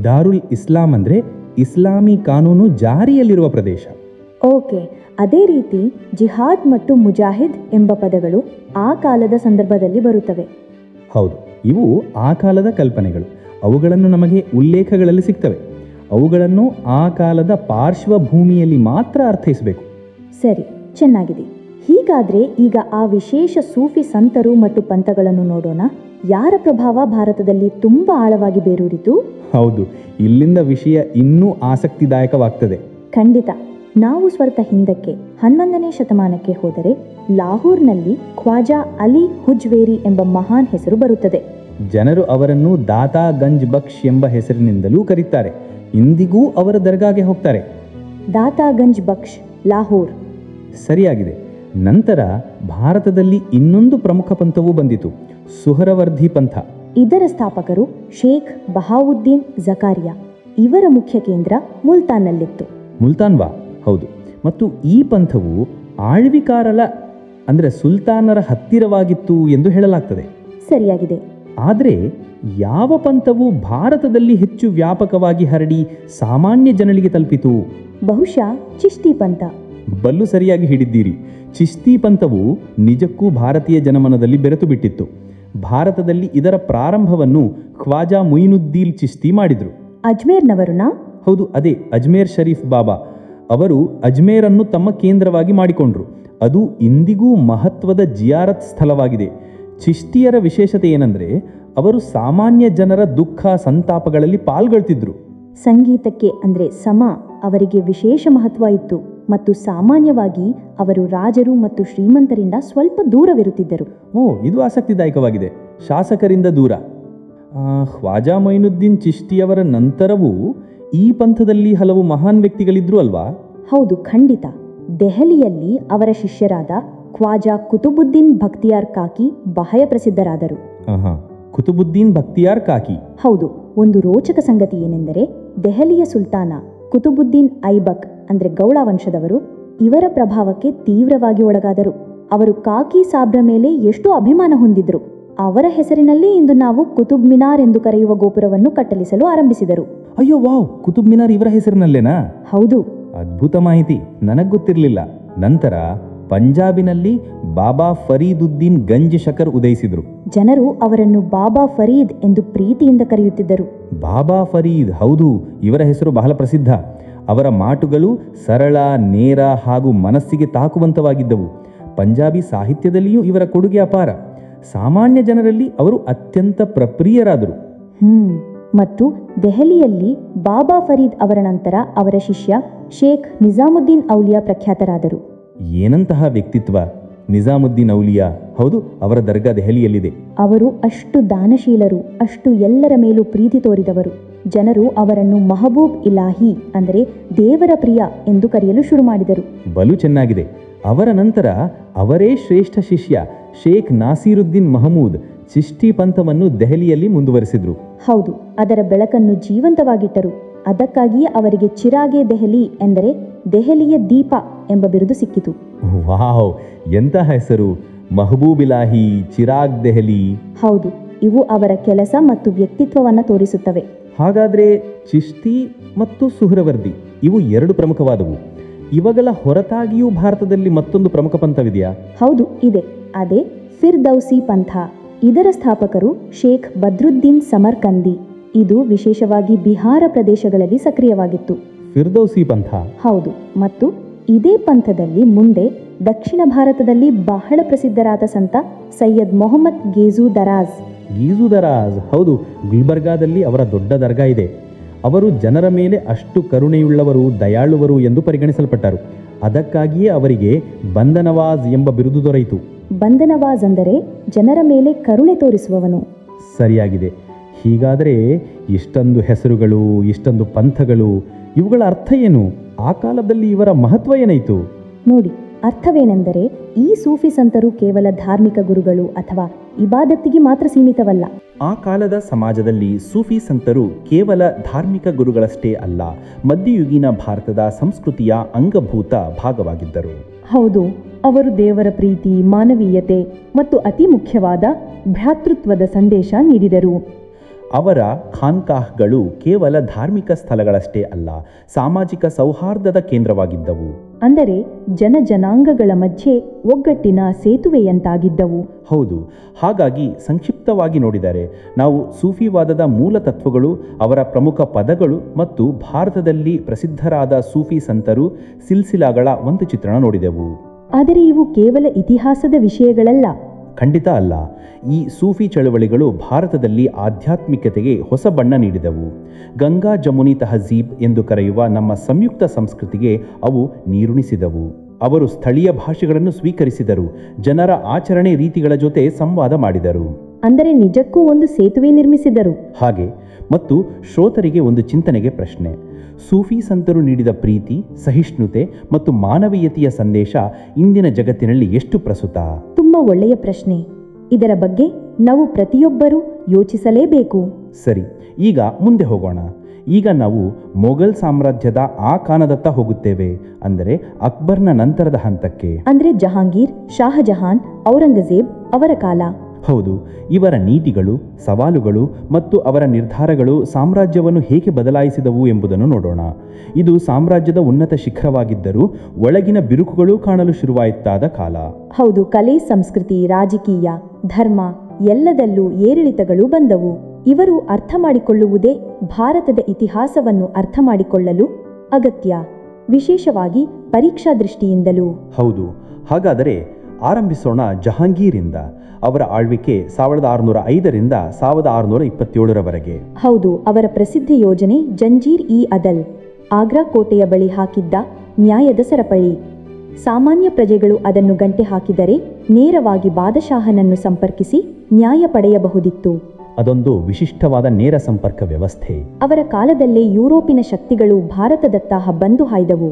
ದಾರುಲ್ ಇಸ್ಲಾಂ ಅಂದರೆ ಇಸ್ಲಾಮಿ ಕಾನೂನು ಜಾರಿಯಲ್ಲಿರುವ ಪ್ರದೇಶ. ಓಕೆ, ಅದೇ ರೀತಿ ಜಿಹಾದ್ ಮತ್ತು ಮುಜಾಹಿದ್ ಎಂಬ ಪದಗಳು ಆ ಕಾಲದ ಸಂದರ್ಭದಲ್ಲಿ ಬರುತ್ತವೆ. ಹೌದು, ಇವು ಆ ಕಾಲದ ಕಲ್ಪನೆಗಳು. ಅವುಗಳನ್ನು ನಮಗೆ ಉಲ್ಲೇಖಗಳಲ್ಲಿ ಸಿಗ್ತವೆ. ಅವುಗಳನ್ನು ಆ ಕಾಲದ ಪಾರ್ಶ್ವಭೂಮಿಯಲ್ಲಿ ಮಾತ್ರ ಅರ್ಥೈಸಬೇಕು. ಸರಿ, ಚೆನ್ನಾಗಿದೆ. ಹೀಗಾದ್ರೆ ಈಗ ಆ ವಿಶೇಷ ಸೂಫಿ ಸಂತರು ಮತ್ತು ಪಂಥಗಳನ್ನು ನೋಡೋಣ. ಯಾರ ಪ್ರಭಾವ ಭಾರತದಲ್ಲಿ ತುಂಬ ಆಳವಾಗಿ ಬೇರೂರಿತು? ಹೌದು, ಇಲ್ಲಿಂದ ವಿಷಯ ಇನ್ನೂ ಆಸಕ್ತಿದಾಯಕವಾಗ್ತದೆ. ಖಂಡಿತ. ನಾವು ಸ್ವಲ್ಪ ಹಿಂದಕ್ಕೆ 11ನೇ ಶತಮಾನಕ್ಕೆ ಹೋದರೆ ಲಾಹೋರ್ನಲ್ಲಿ ಖ್ವಾಜಾ ಅಲಿ ಹುಜ್ವೇರಿ ಎಂಬ ಮಹಾನ್ ಹೆಸರು ಬರುತ್ತದೆ. ಜನರು ಅವರನ್ನು ದಾತಾ ಗಂಜ್ ಬಕ್ಷ್ ಎಂಬ ಹೆಸರಿನಿಂದಲೂ ಕರೀತಾರೆ. ಇಂದಿಗೂ ಅವರ ದರ್ಗಾಗೆ ಹೋಗ್ತಾರೆ. ದಾತಾಗಂಜ್ ಬಕ್ಷ್, ಲಾಹೋರ್. ಸರಿಯಾಗಿದೆ. ನಂತರ ಭಾರತದಲ್ಲಿ ಇನ್ನೊಂದು ಪ್ರಮುಖ ಪಂಥವೂ ಬಂದಿತು, ಸುಹರವರ್ಧಿ ಪಂಥ. ಇದರ ಸ್ಥಾಪಕರು ಶೇಖ್ ಬಹಾವುದ್ದೀನ್ ಜಕಾರಿಯಾ. ಇವರ ಮುಖ್ಯ ಕೇಂದ್ರ ಮುಲ್ತಾನ್ನಲ್ಲಿತ್ತು. ಮುಲ್ತಾನ್ವಾ? ಹೌದು. ಮತ್ತು ಈ ಪಂಥವು ಆಳ್ವಿಕಾರರ ಅಂದರೆ ಸುಲ್ತಾನರ ಹತ್ತಿರವಾಗಿತ್ತು ಎಂದು ಹೇಳಲಾಗ್ತದೆ. ಸರಿಯಾಗಿದೆ. ಆದರೆ ಯಾವ ಪಂಥವು ಭಾರತದಲ್ಲಿ ಹೆಚ್ಚು ವ್ಯಾಪಕವಾಗಿ ಹರಡಿ ಸಾಮಾನ್ಯ ಜನರಿಗೆ ತಲುಪಿತು? ಬಹುಶಃ ಚಿಶ್ತಿ ಪಂಥ. ಬಲ್ಲು ಸರಿಯಾಗಿ ಹಿಡಿದ್ದೀರಿ. ಚಿಶ್ತಿ ಪಂಥವು ನಿಜಕ್ಕೂ ಭಾರತೀಯ ಜನಮನದಲ್ಲಿ ಬೆರೆತು ಬಿಟ್ಟಿತ್ತು. ಭಾರತದಲ್ಲಿ ಇದರ ಪ್ರಾರಂಭವನ್ನು ಖ್ವಾಜಾ ಮುಯಿನುದ್ದೀನ್ ಚಿಶ್ತಿ ಮಾಡಿದರು. ಅಜ್ಮೇರ್ನವರುನಾ? ಹೌದು, ಅದೇ ಅಜ್ಮೇರ್ ಶರೀಫ್ ಬಾಬಾ. ಅವರು ಅಜ್ಮೇರನ್ನು ತಮ್ಮ ಕೇಂದ್ರವಾಗಿ ಮಾಡಿಕೊಂಡ್ರು. ಅದು ಇಂದಿಗೂ ಮಹತ್ವದ ಜಿಯಾರತ್ ಸ್ಥಳವಾಗಿದೆ. ಚಿಶ್ತಿಯರ ವಿಶೇಷತೆ ಏನಂದರೆ ಅವರು ಸಾಮಾನ್ಯ ಜನರ ದುಃಖ ಸಂತಾಪಗಳಲ್ಲಿ ಪಾಲ್ಗೊಳ್ತಿದ್ರು. ಸಂಗೀತಕ್ಕೆ ಅಂದರೆ ಸಮ ಅವರಿಗೆ ವಿಶೇಷ ಮಹತ್ವ ಇತ್ತು ಮತ್ತು ಸಾಮಾನ್ಯವಾಗಿ ಅವರು ರಾಜರು ಮತ್ತು ಶ್ರೀಮಂತರಿಂದ ಸ್ವಲ್ಪ ದೂರವಿರುತ್ತಿದ್ದರು. ಇದು ಆಸಕ್ತಿದಾಯಕವಾಗಿದೆ. ಶಾಸಕರಿಂದ ದೂರ. ಖ್ವಾಜಾ ಮೊಯಿನುದ್ದೀನ್ ಚಿಶ್ತಿಯವರ ನಂತರವೂ ಈ ಪಂಥದಲ್ಲಿ ಹಲವು ಮಹಾನ್ ವ್ಯಕ್ತಿಗಳಿದ್ರು ಅಲ್ವಾ? ಹೌದು, ಖಂಡಿತ. ದೆಹಲಿಯಲ್ಲಿ ಅವರ ಶಿಷ್ಯರಾದ ಖ್ವಾಜಾ ಕುತುಬುದ್ದೀನ್ ಬಖ್ತಿಯಾರ್ ಕಾಕಿ ಬಹಳ ಪ್ರಸಿದ್ಧರಾದರು. ಕುತುಬುದ್ದೀನ್ ಬಕ್ತಿಯಾರ್ ಕಾಕಿ. ಹೌದು. ಒಂದು ರೋಚಕ ಸಂಗತಿ ಏನೆಂದರೆ ದೆಹಲಿಯ ಸುಲ್ತಾನ ಕುತುಬುದ್ದೀನ್ ಐಬಕ್ ಅಂದರೆ ಗೌಳ ವಂಶದವರು ಇವರ ಪ್ರಭಾವಕ್ಕೆ ತೀವ್ರವಾಗಿ ಒಳಗಾದರು. ಅವರು ಕಾಕಿ ಸಾಬ್ರ ಮೇಲೆ ಎಷ್ಟು ಅಭಿಮಾನ ಹೊಂದಿದ್ರು. ಅವರ ಹೆಸರಿನಲ್ಲಿ ಇಂದು ನಾವು ಕುತುಬ್ ಮಿನಾರ್ ಎಂದು ಕರೆಯುವ ಗೋಪುರವನ್ನು ಕಟ್ಟಲಿಸಲು ಆರಂಭಿಸಿದರು. ಅಯ್ಯೋ ವಾವ್, ಕುತುಬ್ ಮಿನಾರ್ ಇವರ ಹೆಸರಿನಲ್ಲೇನಾ? ಹೌದು. ಅದ್ಭುತ ಮಾಹಿತಿ, ನನಗ್ ಗೊತ್ತಿರಲಿಲ್ಲ. ನಂತರ ಪಂಜಾಬಿನಲ್ಲಿ ಬಾಬಾ ಫರೀದುದ್ದೀನ್ ಗಂಜ್ ಶಕರ್ ಉದಯಿಸಿದ್ರು. ಜನರು ಅವರನ್ನು ಬಾಬಾ ಫರೀದ್ ಎಂದು ಪ್ರೀತಿಯಿಂದ ಕರೆಯುತ್ತಿದ್ದರು. ಬಾಬಾ ಫರೀದ್, ಹೌದು, ಇವರ ಹೆಸರು ಬಹಳ ಪ್ರಸಿದ್ಧ. ಅವರ ಮಾತುಗಳು ಸರಳ, ನೇರ ಹಾಗೂ ಮನಸ್ಸಿಗೆ ತಾಕುವಂತವಾಗಿದ್ದವು. ಪಂಜಾಬಿ ಸಾಹಿತ್ಯದಲ್ಲಿಯೂ ಇವರ ಕೊಡುಗೆ ಅಪಾರ. ಸಾಮಾನ್ಯ ಜನರಲ್ಲಿ ಅವರು ಅತ್ಯಂತ ಪ್ರಪ್ರಿಯರಾದರು. ಮತ್ತು ದೆಹಲಿಯಲ್ಲಿ ಬಾಬಾ ಫರೀದ್ ಅವರ ನಂತರ ಅವರ ಶಿಷ್ಯ ಶೇಖ್ ನಿಜಾಮುದ್ದೀನ್ ಔಲಿಯಾ ಪ್ರಖ್ಯಾತರಾದರು. ಏನಂತಹ ವ್ಯಕ್ತಿತ್ವ ನಿಜಾಮುದ್ದೀನ್ ಔಲಿಯಾ! ಹೌದು, ಅವರ ದರ್ಗಾ ದೆಹಲಿಯಲ್ಲಿದೆ. ಅವರು ಅಷ್ಟು ದಾನಶೀಲರು, ಅಷ್ಟು ಎಲ್ಲರ ಮೇಲೂ ಪ್ರೀತಿ ತೋರಿದವರು. ಜನರು ಅವರನ್ನು ಮಹಬೂಬ್ ಇಲಾಹಿ ಅಂದರೆ ದೇವರ ಪ್ರಿಯ ಎಂದು ಕರೆಯಲು ಶುರು ಮಾಡಿದರು. ಬಲು ಚೆನ್ನಾಗಿದೆ. ಅವರ ನಂತರ ಅವರೇ ಶ್ರೇಷ್ಠ ಶಿಷ್ಯ ಶೇಖ್ ನಾಸೀರುದ್ದೀನ್ ಮಹಮೂದ್ ಚಿಷ್ಟಿ ಪಂಥವನ್ನು ದೆಹಲಿಯಲ್ಲಿ ಮುಂದುವರೆಸಿದ್ರು. ಹೌದು, ಅದರ ಬೆಳಕನ್ನು ಜೀವಂತವಾಗಿಟ್ಟರು. ಅದಕ್ಕಾಗಿಯೇ ಅವರಿಗೆ ಚಿರಾಗೆ ದೆಹಲಿ ಎಂದರೆ ದೆಹಲಿಯ ದೀಪ ಎಂಬ ಬಿರುದು ಸಿಕ್ಕಿತು. ವಾವ್, ಎಂತಹ ಹೆಸರು! ಮಹಬೂಬಿಲಾಹಿ, ಚಿರಾಗ್ ದೆಹಲಿ. ಹೌದು, ಇವು ಅವರ ಕೆಲಸ ಮತ್ತು ವ್ಯಕ್ತಿತ್ವವನ್ನು ತೋರಿಸುತ್ತವೆ. ಹಾಗಾದ್ರೆ ಚಿಷ್ಟಿ ಮತ್ತು ಸುಹ್ರವರ್ದಿ ಇವು ಎರಡು ಪ್ರಮುಖವಾದವು. ಇವುಗಳ ಹೊರತಾಗಿಯೂ ಭಾರತದಲ್ಲಿ ಮತ್ತೊಂದು ಪ್ರಮುಖ ಪಂಥವಿದೆಯಾ? ಹೌದು, ಇದೆ. ಅದೇ ಫಿರ್ದೌಸಿ ಪಂಥ. ಇದರ ಸ್ಥಾಪಕರು ಶೇಖ್ ಬದ್ರುದ್ದೀನ್ ಸಮರ್ಕಂದಿ. ಇದು ವಿಶೇಷವಾಗಿ ಬಿಹಾರ ಪ್ರದೇಶಗಳಲ್ಲಿ ಸಕ್ರಿಯವಾಗಿತ್ತು. ಫಿರ್ದೌಸಿ ಪಂಥ? ಹೌದು. ಮತ್ತು ಇದೇ ಪಂಥದಲ್ಲಿ ಮುಂದೆ ದಕ್ಷಿಣ ಭಾರತದಲ್ಲಿ ಬಹಳ ಪ್ರಸಿದ್ಧರಾದ ಸಂತ ಸೈಯದ್ ಮೊಹಮ್ಮದ್ ಗೇಜು ದರಾಜ್. ಹೌದು, ಗುಲ್ಬರ್ಗಾದಲ್ಲಿ ಅವರ ದೊಡ್ಡ ದರ್ಗಾ ಇದೆ. ಅವರು ಜನರ ಮೇಲೆ ಅಷ್ಟು ಕರುಣೆಯುಳ್ಳವರು, ದಯಾಳುವರು ಎಂದು ಪರಿಗಣಿಸಲ್ಪಟ್ಟರು. ಅದಕ್ಕಾಗಿಯೇ ಅವರಿಗೆ ಬಂದನವಾಜ್ ಎಂಬ ಬಿರುದು ದೊರೆಯಿತು. ಬಂದನವಾಜ್ ಅಂದರೆ ಜನರ ಮೇಲೆ ಕರುಣೆ ತೋರಿಸುವವನು. ಸರಿಯಾಗಿದೆ. ಹೀಗಾದರೆ ಇಷ್ಟೊಂದು ಹೆಸರುಗಳು, ಇಷ್ಟೊಂದು ಪಂಥಗಳು, ಇವುಗಳ ಅರ್ಥ ಏನು? ಆ ಕಾಲದಲ್ಲಿ ಇವರ ಮಹತ್ವ ಏನಾಯಿತು? ನೋಡಿ, ಅರ್ಥವೇನೆಂದರೆ ಈ ಸೂಫಿ ಸಂತರು ಕೇವಲ ಧಾರ್ಮಿಕ ಗುರುಗಳು ಅಥವಾ ಇಬಾದತ್ತಿಗೆ ಮಾತ್ರ ಸೀಮಿತವಲ್ಲ. ಆ ಕಾಲದ ಸಮಾಜದಲ್ಲಿ ಸೂಫಿ ಸಂತರು ಕೇವಲ ಧಾರ್ಮಿಕ ಗುರುಗಳಷ್ಟೇ ಅಲ್ಲ, ಮಧ್ಯಯುಗೀನ ಭಾರತದ ಸಂಸ್ಕೃತಿಯ ಅಂಗಭೂತ ಭಾಗವಾಗಿದ್ದರು. ಹೌದು, ಅವರು ದೇವರ ಪ್ರೀತಿ, ಮಾನವೀಯತೆ ಮತ್ತು ಅತಿ ಮುಖ್ಯವಾದ ಭ್ರಾತೃತ್ವದ ಸಂದೇಶ ನೀಡಿದರು. ಅವರ ಖಾನ್ಕಾಹ್ಗಳು ಕೇವಲ ಧಾರ್ಮಿಕ ಸ್ಥಳಗಳಷ್ಟೇ ಅಲ್ಲ, ಸಾಮಾಜಿಕ ಸೌಹಾರ್ದದ ಕೇಂದ್ರವಾಗಿದ್ದವು. ಅಂದರೆ ಜನಾಂಗಗಳ ಮಧ್ಯೆ ಒಗ್ಗಟ್ಟಿನ ಸೇತುವೆಯಂತಾಗಿದ್ದವು. ಹೌದು. ಹಾಗಾಗಿ ಸಂಕ್ಷಿಪ್ತವಾಗಿ ನೋಡಿದರೆ ನಾವು ಸೂಫಿವಾದದ ಮೂಲ ತತ್ವಗಳು, ಅವರ ಪ್ರಮುಖ ಪದಗಳು ಮತ್ತು ಭಾರತದಲ್ಲಿ ಪ್ರಸಿದ್ಧರಾದ ಸೂಫಿ ಸಂತರು, ಸಿಲ್ಸಿಲಾಗಳ ಒಂದು ಚಿತ್ರಣ ನೋಡಿದೆವು. ಆದರೆ ಇವು ಕೇವಲ ಇತಿಹಾಸದ ವಿಷಯಗಳಲ್ಲ. ಖಂಡಿತ ಅಲ್ಲ. ಈ ಸೂಫಿ ಚಳವಳಿಗಳು ಭಾರತದಲ್ಲಿ ಆಧ್ಯಾತ್ಮಿಕತೆಗೆ ಹೊಸ ಬಣ್ಣ ನೀಡಿದವು. ಗಂಗಾ ಜಮುನಿ ತಹಜೀಬ್ ಎಂದು ಕರೆಯುವ ನಮ್ಮ ಸಂಯುಕ್ತ ಸಂಸ್ಕೃತಿಗೆ ಅವು ನೀರುಣಿಸಿದವು. ಅವರು ಸ್ಥಳೀಯ ಭಾಷೆಗಳನ್ನು ಸ್ವೀಕರಿಸಿದರು, ಜನರ ಆಚರಣೆ ರೀತಿಗಳ ಜೊತೆ ಸಂವಾದ ಮಾಡಿದರು. ಅಂದರೆ ನಿಜಕ್ಕೂ ಒಂದು ಸೇತುವೆ ನಿರ್ಮಿಸಿದರು. ಹಾಗೆ. ಮತ್ತು ಶ್ರೋತರಿಗೆ ಒಂದು ಚಿಂತನೆಗೆ ಪ್ರಶ್ನೆ: ಸೂಫಿ ಸಂತರು ನೀಡಿದ ಪ್ರೀತಿ, ಸಹಿಷ್ಣುತೆ ಮತ್ತು ಮಾನವೀಯತೆಯ ಸಂದೇಶ ಇಂದಿನ ಜಗತ್ತಿನಲ್ಲಿ ಎಷ್ಟು ಪ್ರಸ್ತುತ? ತುಂಬ ಒಳ್ಳೆಯ ಪ್ರಶ್ನೆ. ಇದರ ಬಗ್ಗೆ ನಾವು ಪ್ರತಿಯೊಬ್ಬರೂ ಯೋಚಿಸಲೇಬೇಕು. ಸರಿ, ಈಗ ಮುಂದೆ ಹೋಗೋಣ. ಈಗ ನಾವು ಮೊಘಲ್ ಸಾಮ್ರಾಜ್ಯದ ಆ ಕಾಲದತ್ತ ಹೋಗುತ್ತೇವೆ, ಅಂದರೆ ಅಕ್ಬರ್ನ ನಂತರದ ಹಂತಕ್ಕೆ. ಅಂದರೆ ಜಹಾಂಗೀರ್, ಶಾಹಜಹಾನ್, ಔರಂಗಜೇಬ್ ಅವರ ಕಾಲ. ಹೌದು. ಇವರ ನೀತಿಗಳು, ಸವಾಲುಗಳು ಮತ್ತು ಅವರ ನಿರ್ಧಾರಗಳು ಸಾಮ್ರಾಜ್ಯವನ್ನು ಹೇಗೆ ಬದಲಾಯಿಸಿದವು ಎಂಬುದನ್ನು ನೋಡೋಣ. ಇದು ಸಾಮ್ರಾಜ್ಯದ ಉನ್ನತ ಶಿಖರವಾಗಿದ್ದರೂ ಒಳಗಿನ ಬಿರುಕುಗಳು ಕಾಣಲು ಶುರುವಾಯಿತಾದ ಕಾಲ. ಹೌದು, ಕಲೆ, ಸಂಸ್ಕೃತಿ, ರಾಜಕೀಯ, ಧರ್ಮ ಎಲ್ಲದಲ್ಲೂ ಏರಿಳಿತಗಳು ಬಂದವು. ಇವರು ಅರ್ಥ ಮಾಡಿಕೊಳ್ಳುವುದೇ ಭಾರತದ ಇತಿಹಾಸವನ್ನು ಅರ್ಥ ಮಾಡಿಕೊಳ್ಳಲು ಅಗತ್ಯ, ವಿಶೇಷವಾಗಿ ಪರೀಕ್ಷಾ ದೃಷ್ಟಿಯಿಂದಲೂ. ಹೌದು. ಹಾಗಾದರೆ ಆರಂಭಿಸೋಣ ಜಹಾಂಗೀರಿಂದ. ಅವರ ಆಳ್ವಿಕೆ 1605ರಿಂದ 1627ರವರೆಗೆ. ಹೌದು, ಅವರ ಪ್ರಸಿದ್ಧ ಯೋಜನೆ ಜಂಜೀರ್ ಇ ಅದಲ್, ಆಗ್ರಾ ಕೋಟೆಯ ಬಳಿ ಹಾಕಿದ್ದ ನ್ಯಾಯದ ಸರಪಳಿ. ಸಾಮಾನ್ಯ ಪ್ರಜೆಗಳು ಅದನ್ನು ಗಂಟೆ ಹಾಕಿದರೆ ನೇರವಾಗಿ ಬಾದಶಾಹನನ್ನು ಸಂಪರ್ಕಿಸಿ ನ್ಯಾಯ ಪಡೆಯಬಹುದಿತ್ತು. ಅದೊಂದು ವಿಶಿಷ್ಟವಾದ ನೇರ ಸಂಪರ್ಕ ವ್ಯವಸ್ಥೆ. ಅವರ ಕಾಲದಲ್ಲೇ ಯುರೋಪಿನ ಶಕ್ತಿಗಳು ಭಾರತದತ್ತ ಬಂದು ಹಾಯ್ದವು.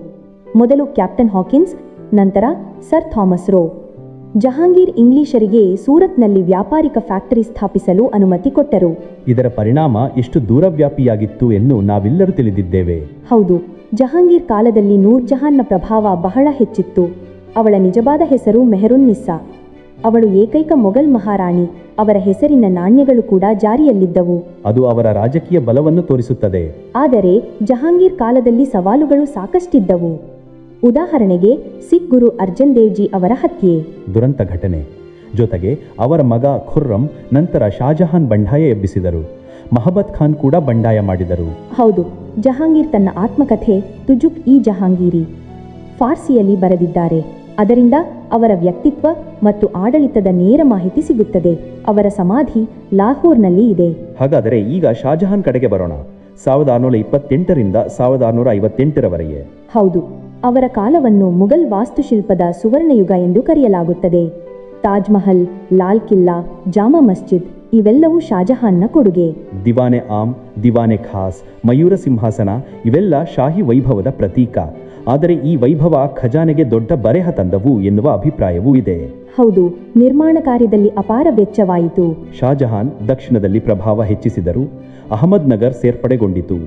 ಮೊದಲು ಕ್ಯಾಪ್ಟನ್ ಹಾಕಿನ್ಸ್, ನಂತರ ಸರ್ ಥಾಮಸ್ ರೋ. ಜಹಾಂಗೀರ್ ಇಂಗ್ಲಿಷರಿಗೆ ಸೂರತ್ನಲ್ಲಿ ವ್ಯಾಪಾರಿಕ ಫ್ಯಾಕ್ಟರಿ ಸ್ಥಾಪಿಸಲು ಅನುಮತಿ ಕೊಟ್ಟರು. ಇದರ ಪರಿಣಾಮ ಎಷ್ಟು ದೂರವ್ಯಾಪಿಯಾಗಿತ್ತು ಎಂದು ನಾವೆಲ್ಲರೂ ತಿಳಿದಿದ್ದೇವೆ. ಹೌದು, ಜಹಾಂಗೀರ್ ಕಾಲದಲ್ಲಿ ನೂರ್ ಜಹಾನ್ನ ಪ್ರಭಾವ ಬಹಳ ಹೆಚ್ಚಿತ್ತು. ಅವಳ ನಿಜವಾದ ಹೆಸರು ಮೆಹರುನ್ನಿಸ್ಸಾ. ಅವಳು ಏಕೈಕ ಮೊಘಲ್ ಮಹಾರಾಣಿ. ಅವರ ಹೆಸರಿನ ನಾಣ್ಯಗಳು ಕೂಡ ಜಾರಿಯಲ್ಲಿದ್ದವು. ಅದು ಅವರ ರಾಜಕೀಯ ಬಲವನ್ನು ತೋರಿಸುತ್ತದೆ. ಆದರೆ ಜಹಾಂಗೀರ್ ಕಾಲದಲ್ಲಿ ಸವಾಲುಗಳು ಸಾಕಷ್ಟಿದ್ದವು. ಉದಾಹರಣೆಗೆ ಸಿಖ್ ಗುರು ಅರ್ಜನ್ ದೇವ್ಜಿ ಅವರ ಹತ್ಯೆ, ದುರಂತ ಘಟನೆ. ಜೊತೆಗೆ ಅವರ ಮಗ ಖುರ್ರಂ ನಂತರ ಶಾಜಹಾನ್ ಬಂಡಾಯ ಎಬ್ಬಿಸಿದರು. ಮಹಬತ್ ಖಾನ್ ಕೂಡ ಬಂಡಾಯ ಮಾಡಿದರು. ಹೌದು, ಜಹಾಂಗೀರ್ ತನ್ನ ಆತ್ಮಕಥೆ ತುಜುಕ್ ಇ ಜಹಾಂಗೀರಿ ಫಾರ್ಸಿಯಲ್ಲಿ ಬರೆದಿದ್ದಾರೆ. ಅದರಿಂದ ಅವರ ವ್ಯಕ್ತಿತ್ವ ಮತ್ತು ಆಡಳಿತದ ನೇರ ಮಾಹಿತಿ ಸಿಗುತ್ತದೆ. ಅವರ ಸಮಾಧಿ ಲಾಹೋರ್ನಲ್ಲಿ ಇದೆ. ಹಾಗಾದರೆ ಈಗ ಶಾಜಹಾನ್ ಕಡೆಗೆ ಬರೋಣ. 1628ರಿಂದ 1658ರವರೆಗೆ. ಹೌದು, ಅವರ ಕಾಲವನ್ನು ಮುಘಲ್ ವಾಸ್ತುಶಿಲ್ಪದ ಸುವರ್ಣಯುಗ ಎಂದು ಕರೆಯಲಾಗುತ್ತದೆ. ತಾಜ್ ಮಹಲ್, ಲಾಲ್ ಕಿಲ್ಲಾ, ಜಾಮಾ ಮಸ್ಜಿದ್ ಇವೆಲ್ಲವೂ ಶಾಜಹಾನ್ನ ಕೊಡುಗೆ. ದಿವಾನೆ ಆಮ್, ದಿವಾನೆ ಖಾಸ್, ಮಯೂರ ಸಿಂಹಾಸನ ಇವೆಲ್ಲ ಶಾಹಿ ವೈಭವದ ಪ್ರತೀಕ. ಆದರೆ ಈ ವೈಭವ ಖಜಾನೆಗೆ ದೊಡ್ಡ ಬರೆಹ ತಂದವು ಎನ್ನುವ ಅಭಿಪ್ರಾಯವೂ ಇದೆ. ಹೌದು, ನಿರ್ಮಾಣ ಕಾರ್ಯದಲ್ಲಿ ಅಪಾರ ವೆಚ್ಚವಾಯಿತು. ಶಾಜಹಾನ್ ದಕ್ಷಿಣದಲ್ಲಿ ಪ್ರಭಾವ ಹೆಚ್ಚಿಸಿದರು. ಅಹಮದ್ ನಗರ್ ಸೇರ್ಪಡೆಗೊಂಡಿತು.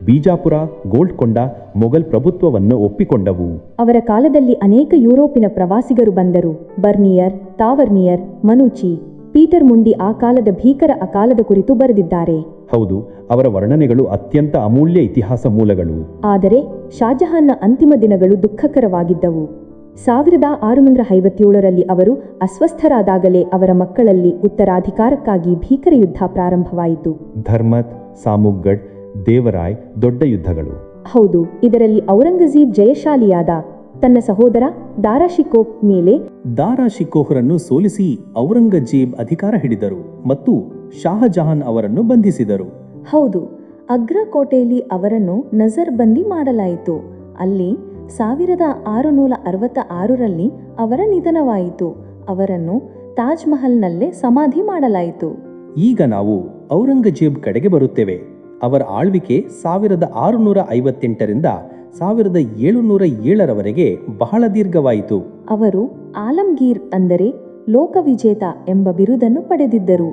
ಬೀಜಾಪುರ, ಗೋಲ್ಡ್ಕೊಂಡ ಮೊಘಲ್ ಪ್ರಭುತ್ವವನ್ನು ಒಪ್ಪಿಕೊಂಡವು. ಅವರ ಕಾಲದಲ್ಲಿ ಅನೇಕ ಯುರೋಪಿನ ಪ್ರವಾಸಿಗರು ಬಂದರು. ಬರ್ನಿಯರ್, ತಾವರ್ನಿಯರ್, ಮನೂಚಿ, ಪೀಟರ್ ಮುಂಡಿ ಆ ಕಾಲದ ಭೀಕರ ಅಕಾಲದ ಕುರಿತು ಬರೆದಿದ್ದಾರೆ. ಹೌದು, ಅವರ ವರ್ಣನೆಗಳು ಅತ್ಯಂತ ಅಮೂಲ್ಯ ಇತಿಹಾಸ ಮೂಲಗಳು. ಆದರೆ ಶಾಜಹಾನ್ನ ಅಂತಿಮ ದಿನಗಳು ದುಃಖಕರವಾಗಿದ್ದವು. 1657ರಲ್ಲಿ ಅವರು ಅಸ್ವಸ್ಥರಾದಾಗಲೇ ಅವರ ಮಕ್ಕಳಲ್ಲಿ ಉತ್ತರಾಧಿಕಾರಕ್ಕಾಗಿ ಭೀಕರ ಯುದ್ಧ ಪ್ರಾರಂಭವಾಯಿತು. ಧರ್ಮತ್, ಸಾಮುಗಢ್, ದೇವರಾಯ್ ದೊಡ್ಡ ಯುದ್ಧಗಳು. ಹೌದು, ಇದರಲ್ಲಿ ಔರಂಗಜೀಬ್ ಜಯಶಾಲಿಯಾದ. ತನ್ನ ಸಹೋದರ ದಾರಾಶಿಕೋಹ್ ಮೇಲೆ ದಾರಾಶಿಕೋಹರನ್ನು ಸೋಲಿಸಿ ಔರಂಗಜೇಬ್ ಅಧಿಕಾರ ಹಿಡಿದರು ಮತ್ತು ಶಾಹಜಹಾನ್ ಅವರನ್ನು ಬಂಧಿಸಿದರು. ಹೌದು, ಅಗ್ರಾ ಕೋಟೆಯಲ್ಲಿ ಅವರನ್ನು ನಜರ್ ಬಂದಿ ಮಾಡಲಾಯಿತು. ಅಲ್ಲಿ 1666ರಲ್ಲಿ ಅವರ ನಿಧನವಾಯಿತು. ಅವರನ್ನು ತಾಜ್ ಮಹಲ್ನಲ್ಲೇ ಸಮಾಧಿ ಮಾಡಲಾಯಿತು. ಈಗ ನಾವು ಔರಂಗಜೇಬ್ ಕಡೆಗೆ ಬರುತ್ತೇವೆ. ಅವರ ಆಳ್ವಿಕೆ 1658ರಿಂದ 1707ರವರೆಗೆ ಬಹಳ ದೀರ್ಘವಾಯಿತು. ಅವರು ಆಲಂಗೀರ್ ಅಂದರೆ ಲೋಕವಿಜೇತ ಎಂಬ ಬಿರುದನ್ನು ಪಡೆದಿದ್ದರು.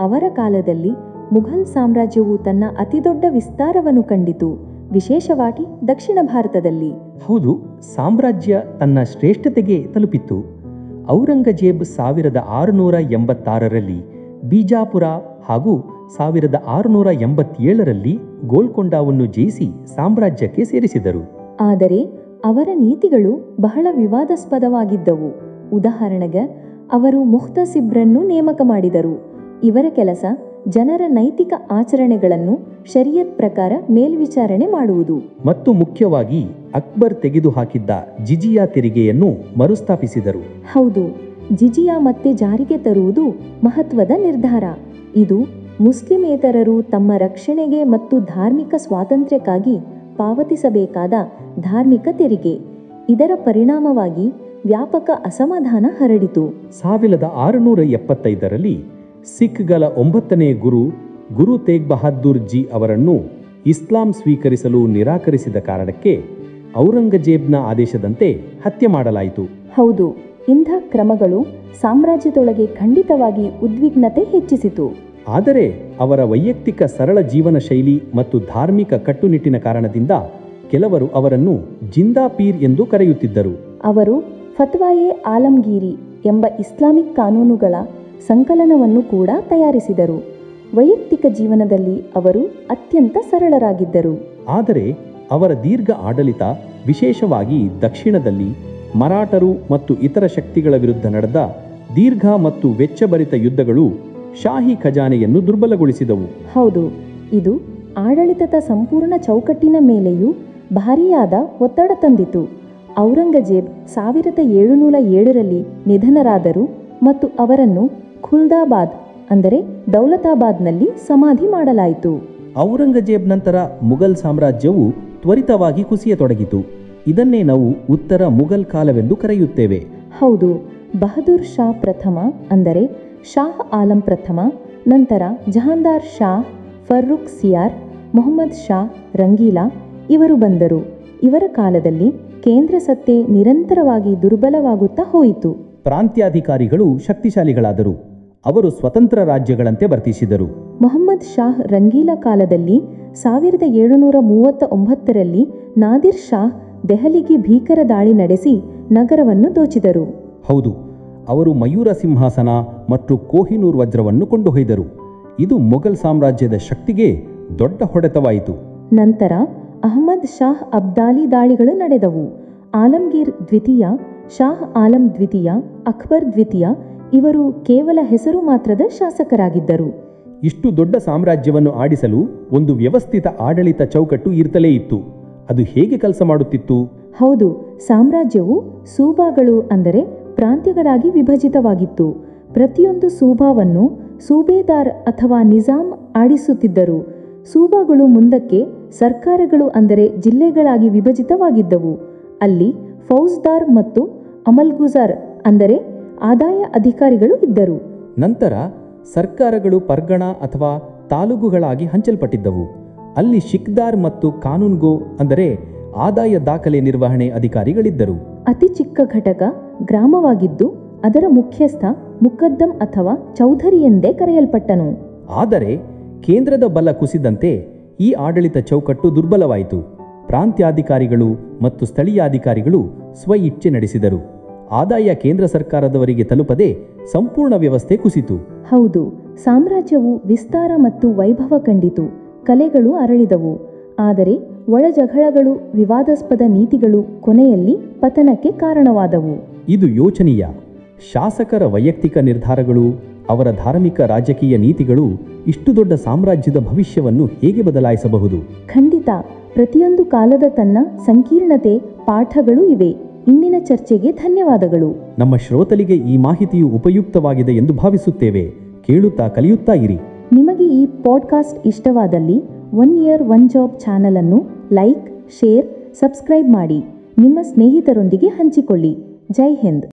ಅವರ ಕಾಲದಲ್ಲಿ ಮುಘಲ್ ಸಾಮ್ರಾಜ್ಯವು ತನ್ನ ಅತಿದೊಡ್ಡ ವಿಸ್ತಾರವನ್ನು ಕಂಡಿತು, ವಿಶೇಷವಾಗಿ ದಕ್ಷಿಣ ಭಾರತದಲ್ಲಿ. ಹೌದು, ಸಾಮ್ರಾಜ್ಯ ತನ್ನ ಶ್ರೇಷ್ಠತೆಗೆ ತಲುಪಿತ್ತು. ಔರಂಗಜೇಬ್ 1686ರಲ್ಲಿ ಬೀಜಾಪುರ ಹಾಗೂ 1687ರಲ್ಲಿ ಗೋಲ್ಕೊಂಡವನ್ನು ಜಯಿಸಿ ಸಾಮ್ರಾಜ್ಯಕ್ಕೆ ಸೇರಿಸಿದರು. ಆದರೆ ಅವರ ನೀತಿಗಳು ಬಹಳ ವಿವಾದಾಸ್ಪದವಾಗಿದ್ದವು. ಉದಾಹರಣೆಗೆ, ಅವರು ಮುಖ್ತಸಿಬ್ರನ್ನು ನೇಮಕ ಮಾಡಿದರು. ಇವರ ಕೆಲಸ ಜನರ ನೈತಿಕ ಆಚರಣೆಗಳನ್ನು ಶರಿಯತ್ ಪ್ರಕಾರ ಮೇಲ್ವಿಚಾರಣೆ ಮಾಡುವುದು. ಮತ್ತು ಮುಖ್ಯವಾಗಿ ಅಕ್ಬರ್ ತೆಗೆದುಹಾಕಿದ್ದ ಜಿಜಿಯಾ ತೆರಿಗೆಯನ್ನು ಮರುಸ್ಥಾಪಿಸಿದರು. ಹೌದು, ಜಿಜಿಯಾ ಮತ್ತೆ ಜಾರಿಗೆ ತರುವುದು ಮಹತ್ವದ ನಿರ್ಧಾರ. ಇದು ಮುಸ್ಲಿಮೇತರರು ತಮ್ಮ ರಕ್ಷಣೆಗೆ ಮತ್ತು ಧಾರ್ಮಿಕ ಸ್ವಾತಂತ್ರ್ಯಕ್ಕಾಗಿ ಪಾವತಿಸಬೇಕಾದ ಧಾರ್ಮಿಕ ತೆರಿಗೆ. ಇದರ ಪರಿಣಾಮವಾಗಿ ವ್ಯಾಪಕ ಅಸಮಾಧಾನ ಹರಡಿತು. 1675ರಲ್ಲಿ ಸಿಖ್ಗಳ 9ನೇ ಗುರು ತೇಗ್ ಬಹಾದ್ದೂರ್ ಜಿ ಅವರನ್ನು ಇಸ್ಲಾಂ ಸ್ವೀಕರಿಸಲು ನಿರಾಕರಿಸಿದ ಕಾರಣಕ್ಕೆ ಔರಂಗಜೇಬ್ನ ಆದೇಶದಂತೆ ಹತ್ಯೆ ಮಾಡಲಾಯಿತು. ಹೌದು, ಇಂಥ ಕ್ರಮಗಳು ಸಾಮ್ರಾಜ್ಯದೊಳಗೆ ಖಂಡಿತವಾಗಿ ಉದ್ವಿಗ್ನತೆ ಹೆಚ್ಚಿಸಿತು. ಆದರೆ ಅವರ ವೈಯಕ್ತಿಕ ಸರಳ ಜೀವನ ಶೈಲಿ ಮತ್ತು ಧಾರ್ಮಿಕ ಕಟ್ಟುನಿಟ್ಟಿನ ಕಾರಣದಿಂದ ಕೆಲವರು ಅವರನ್ನು ಜಿಂದಾ ಪೀರ್ ಎಂದು ಕರೆಯುತ್ತಿದ್ದರು. ಅವರು ಫತ್ವಾಯೆ ಆಲಂಗೀರಿ ಎಂಬ ಇಸ್ಲಾಮಿಕ್ ಕಾನೂನುಗಳ ಸಂಕಲನವನ್ನು ಕೂಡ ತಯಾರಿಸಿದರು. ವೈಯಕ್ತಿಕ ಜೀವನದಲ್ಲಿ ಅವರು ಅತ್ಯಂತ ಸರಳರಾಗಿದ್ದರು. ಆದರೆ ಅವರ ದೀರ್ಘ ಆಡಳಿತ, ವಿಶೇಷವಾಗಿ ದಕ್ಷಿಣದಲ್ಲಿ ಮರಾಠರು ಮತ್ತು ಇತರ ಶಕ್ತಿಗಳ ವಿರುದ್ಧ ನಡೆದ ದೀರ್ಘ ಮತ್ತು ವೆಚ್ಚಭರಿತ ಯುದ್ಧಗಳು ಶಾಹಿ ಖಜಾನೆಯನ್ನು ದುರ್ಬಲಗೊಳಿಸಿದವು. ಹೌದು, ಇದು ಆಡಳಿತದ ಸಂಪೂರ್ಣ ಚೌಕಟ್ಟಿನ ಮೇಲೆಯೂ ಭಾರೀಯಾದ ಒತ್ತಡ ತಂದಿತು. ಔರಂಗಜೇಬ್ 1707ರಲ್ಲಿ ನಿಧನರಾದರು ಮತ್ತು ಅವರನ್ನು ಖುಲ್ದಾಬಾದ್ ಅಂದರೆ ದೌಲತಾಬಾದ್ನಲ್ಲಿ ಸಮಾಧಿ ಮಾಡಲಾಯಿತು. ಔರಂಗಜೇಬ್ ನಂತರ ಮುಘಲ್ ಸಾಮ್ರಾಜ್ಯವು ತ್ವರಿತವಾಗಿ ಕುಸಿಯತೊಡಗಿತು. ಇದನ್ನೇ ನಾವು ಉತ್ತರ ಮುಘಲ್ ಕಾಲವೆಂದು ಕರೆಯುತ್ತೇವೆ. ಹೌದು, ಬಹದ್ದೂರ್ ಶಾ ಪ್ರಥಮ ಅಂದರೆ ಶಾಹ್ ಆಲಂ ಪ್ರಥಮ, ನಂತರ ಜಹಾಂದಾರ್ ಶಾ, ಫರ್ರುಖ್ ಸಿಯಾರ್, ಮೊಹಮ್ಮದ್ ಶಾ ರಂಗೀಲಾ ಇವರು ಬಂದರು. ಇವರ ಕಾಲದಲ್ಲಿ ಕೇಂದ್ರ ಸತ್ತೆ ನಿರಂತರವಾಗಿ ದುರ್ಬಲವಾಗುತ್ತಾ ಹೋಯಿತು. ಪ್ರಾಂತ್ಯಾಧಿಕಾರಿಗಳು ಶಕ್ತಿಶಾಲಿಗಳಾದರು. ಅವರು ಸ್ವತಂತ್ರ ರಾಜ್ಯಗಳಂತೆ ವರ್ತಿಸಿದರು. ಮೊಹಮ್ಮದ್ ಶಾಹ್ ರಂಗೀಲಾ ಕಾಲದಲ್ಲಿ 1739ರಲ್ಲಿ ನಾದಿರ್ ಶಾಹ್ ದೆಹಲಿಗೆ ಭೀಕರ ದಾಳಿ ನಡೆಸಿ ನಗರವನ್ನು ದೋಚಿದರು. ಹೌದು, ಅವರು ಮಯೂರ ಸಿಂಹಾಸನ ಮತ್ತು ಕೋಹಿನೂರ್ ವಜ್ರವನ್ನು ಕೊಂಡೊಯ್ದರು. ಇದು ಮೊಘಲ್ ಸಾಮ್ರಾಜ್ಯದ ಶಕ್ತಿಗೆ ದೊಡ್ಡ ಹೊಡೆತವಾಯಿತು. ನಂತರ ಅಹಮದ್ ಶಾಹ್ ಅಬ್ದಾಲಿ ದಾಳಿಗಳು ನಡೆದವು. ಆಲಂಗೀರ್ ದ್ವಿತೀಯ, ಶಾಹ್ ಆಲಂ ದ್ವಿತೀಯ, ಅಕ್ಬರ್ ದ್ವಿತೀಯ ಇವರು ಕೇವಲ ಹೆಸರು ಮಾತ್ರದ ಶಾಸಕರಾಗಿದ್ದರು. ಇಷ್ಟು ದೊಡ್ಡ ಸಾಮ್ರಾಜ್ಯವನ್ನು ಆಡಿಸಲು ಒಂದು ವ್ಯವಸ್ಥಿತ ಆಡಳಿತ ಚೌಕಟ್ಟು ಇರ್ತಲೇ ಇತ್ತು. ಅದು ಹೇಗೆ ಕೆಲಸ ಮಾಡುತ್ತಿತ್ತು? ಹೌದು, ಸಾಮ್ರಾಜ್ಯವು ಸೂಬಾಗಳು ಅಂದರೆ ಪ್ರಾಂತ್ಯಗಳಾಗಿ ವಿಭಜಿತವಾಗಿತ್ತು. ಪ್ರತಿಯೊಂದು ಸೂಬಾವನ್ನು ಸೂಬೇದಾರ್ ಅಥವಾ ನಿಜಾಮ್ ಆಡಿಸುತ್ತಿದ್ದರು. ಸೂಬಾಗಳು ಮುಂದಕ್ಕೆ ಸರ್ಕಾರಗಳು ಅಂದರೆ ಜಿಲ್ಲೆಗಳಾಗಿ ವಿಭಜಿತವಾಗಿದ್ದವು. ಅಲ್ಲಿ ಫೌಜ್ದಾರ್ ಮತ್ತು ಅಮಲ್ಗುಜಾರ್ ಅಂದರೆ ಆದಾಯ ಅಧಿಕಾರಿಗಳು ಇದ್ದರು. ನಂತರ ಸರ್ಕಾರಗಳು ಪರ್ಗಣ ಅಥವಾ ತಾಲೂಕುಗಳಾಗಿ ಹಂಚಲ್ಪಟ್ಟಿದ್ದವು. ಅಲ್ಲಿ ಶಿಕ್ದಾರ್ ಮತ್ತು ಕಾನೂನ್ಗೋ ಅಂದರೆ ಆದಾಯ ದಾಖಲೆ ನಿರ್ವಹಣೆ ಅಧಿಕಾರಿಗಳಿದ್ದರು. ಅತಿ ಚಿಕ್ಕ ಘಟಕ ಗ್ರಾಮವಾಗಿದ್ದು ಅದರ ಮುಖ್ಯಸ್ಥ ಮುಕದ್ದಂ ಅಥವಾ ಚೌಧರಿ ಎಂದೇ ಕರೆಯಲ್ಪಟ್ಟನು. ಆದರೆ ಕೇಂದ್ರದ ಬಲ ಕುಸಿದಂತೆ ಈ ಆಡಳಿತ ಚೌಕಟ್ಟು ದುರ್ಬಲವಾಯಿತು. ಪ್ರಾಂತ್ಯಾಧಿಕಾರಿಗಳು ಮತ್ತು ಸ್ಥಳೀಯಾಧಿಕಾರಿಗಳು ಸ್ವ ಇಚ್ಛೆ ನಡೆಸಿದರು. ಆದಾಯ ಕೇಂದ್ರ ಸರ್ಕಾರದವರಿಗೆ ತಲುಪದೆ ಸಂಪೂರ್ಣ ವ್ಯವಸ್ಥೆ ಕುಸಿತು. ಹೌದು, ಸಾಮ್ರಾಜ್ಯವು ವಿಸ್ತಾರ ಮತ್ತು ವೈಭವ ಕಂಡಿತು. ಕಲೆಗಳು ಅರಳಿದವು. ಆದರೆ ಒಳಜಗಳಗಳು, ವಿವಾದಾಸ್ಪದ ನೀತಿಗಳು ಕೊನೆಯಲ್ಲಿ ಪತನಕ್ಕೆ ಕಾರಣವಾದವು. ಇದು ಯೋಚನೀಯ. ಶಾಸಕರ ವೈಯಕ್ತಿಕ ನಿರ್ಧಾರಗಳು, ಅವರ ಧಾರ್ಮಿಕ ರಾಜಕೀಯ ನೀತಿಗಳು ಇಷ್ಟು ದೊಡ್ಡ ಸಾಮ್ರಾಜ್ಯದ ಭವಿಷ್ಯವನ್ನು ಹೇಗೆ ಬದಲಾಯಿಸಬಹುದು? ಖಂಡಿತ. ಪ್ರತಿಯೊಂದು ಕಾಲದ ತನ್ನ ಸಂಕೀರ್ಣತೆ, ಪಾಠಗಳು ಇವೆ. ಇಂದಿನ ಚರ್ಚೆಗೆ ಧನ್ಯವಾದಗಳು. ನಮ್ಮ ಶ್ರೋತಲಿಗೆ ಈ ಮಾಹಿತಿಯು ಉಪಯುಕ್ತವಾಗಿದೆ ಎಂದು ಭಾವಿಸುತ್ತೇವೆ. ಕೇಳುತ್ತಾ ಕಲಿಯುತ್ತಾ ಇರಿ. ನಿಮಗೆ ಈ ಪಾಡ್ಕಾಸ್ಟ್ ಇಷ್ಟವಾದಲ್ಲಿ 1 ಇಯರ್ 1 ಜಾಬ್ ಚಾನಲ್ ಅನ್ನು ಲೈಕ್, ಶೇರ್, ಸಬ್ಸ್ಕ್ರೈಬ್ ಮಾಡಿ ನಿಮ್ಮ ಸ್ನೇಹಿತರೊಂದಿಗೆ ಹಂಚಿಕೊಳ್ಳಿ. ಜೈ ಹಿಂದ್.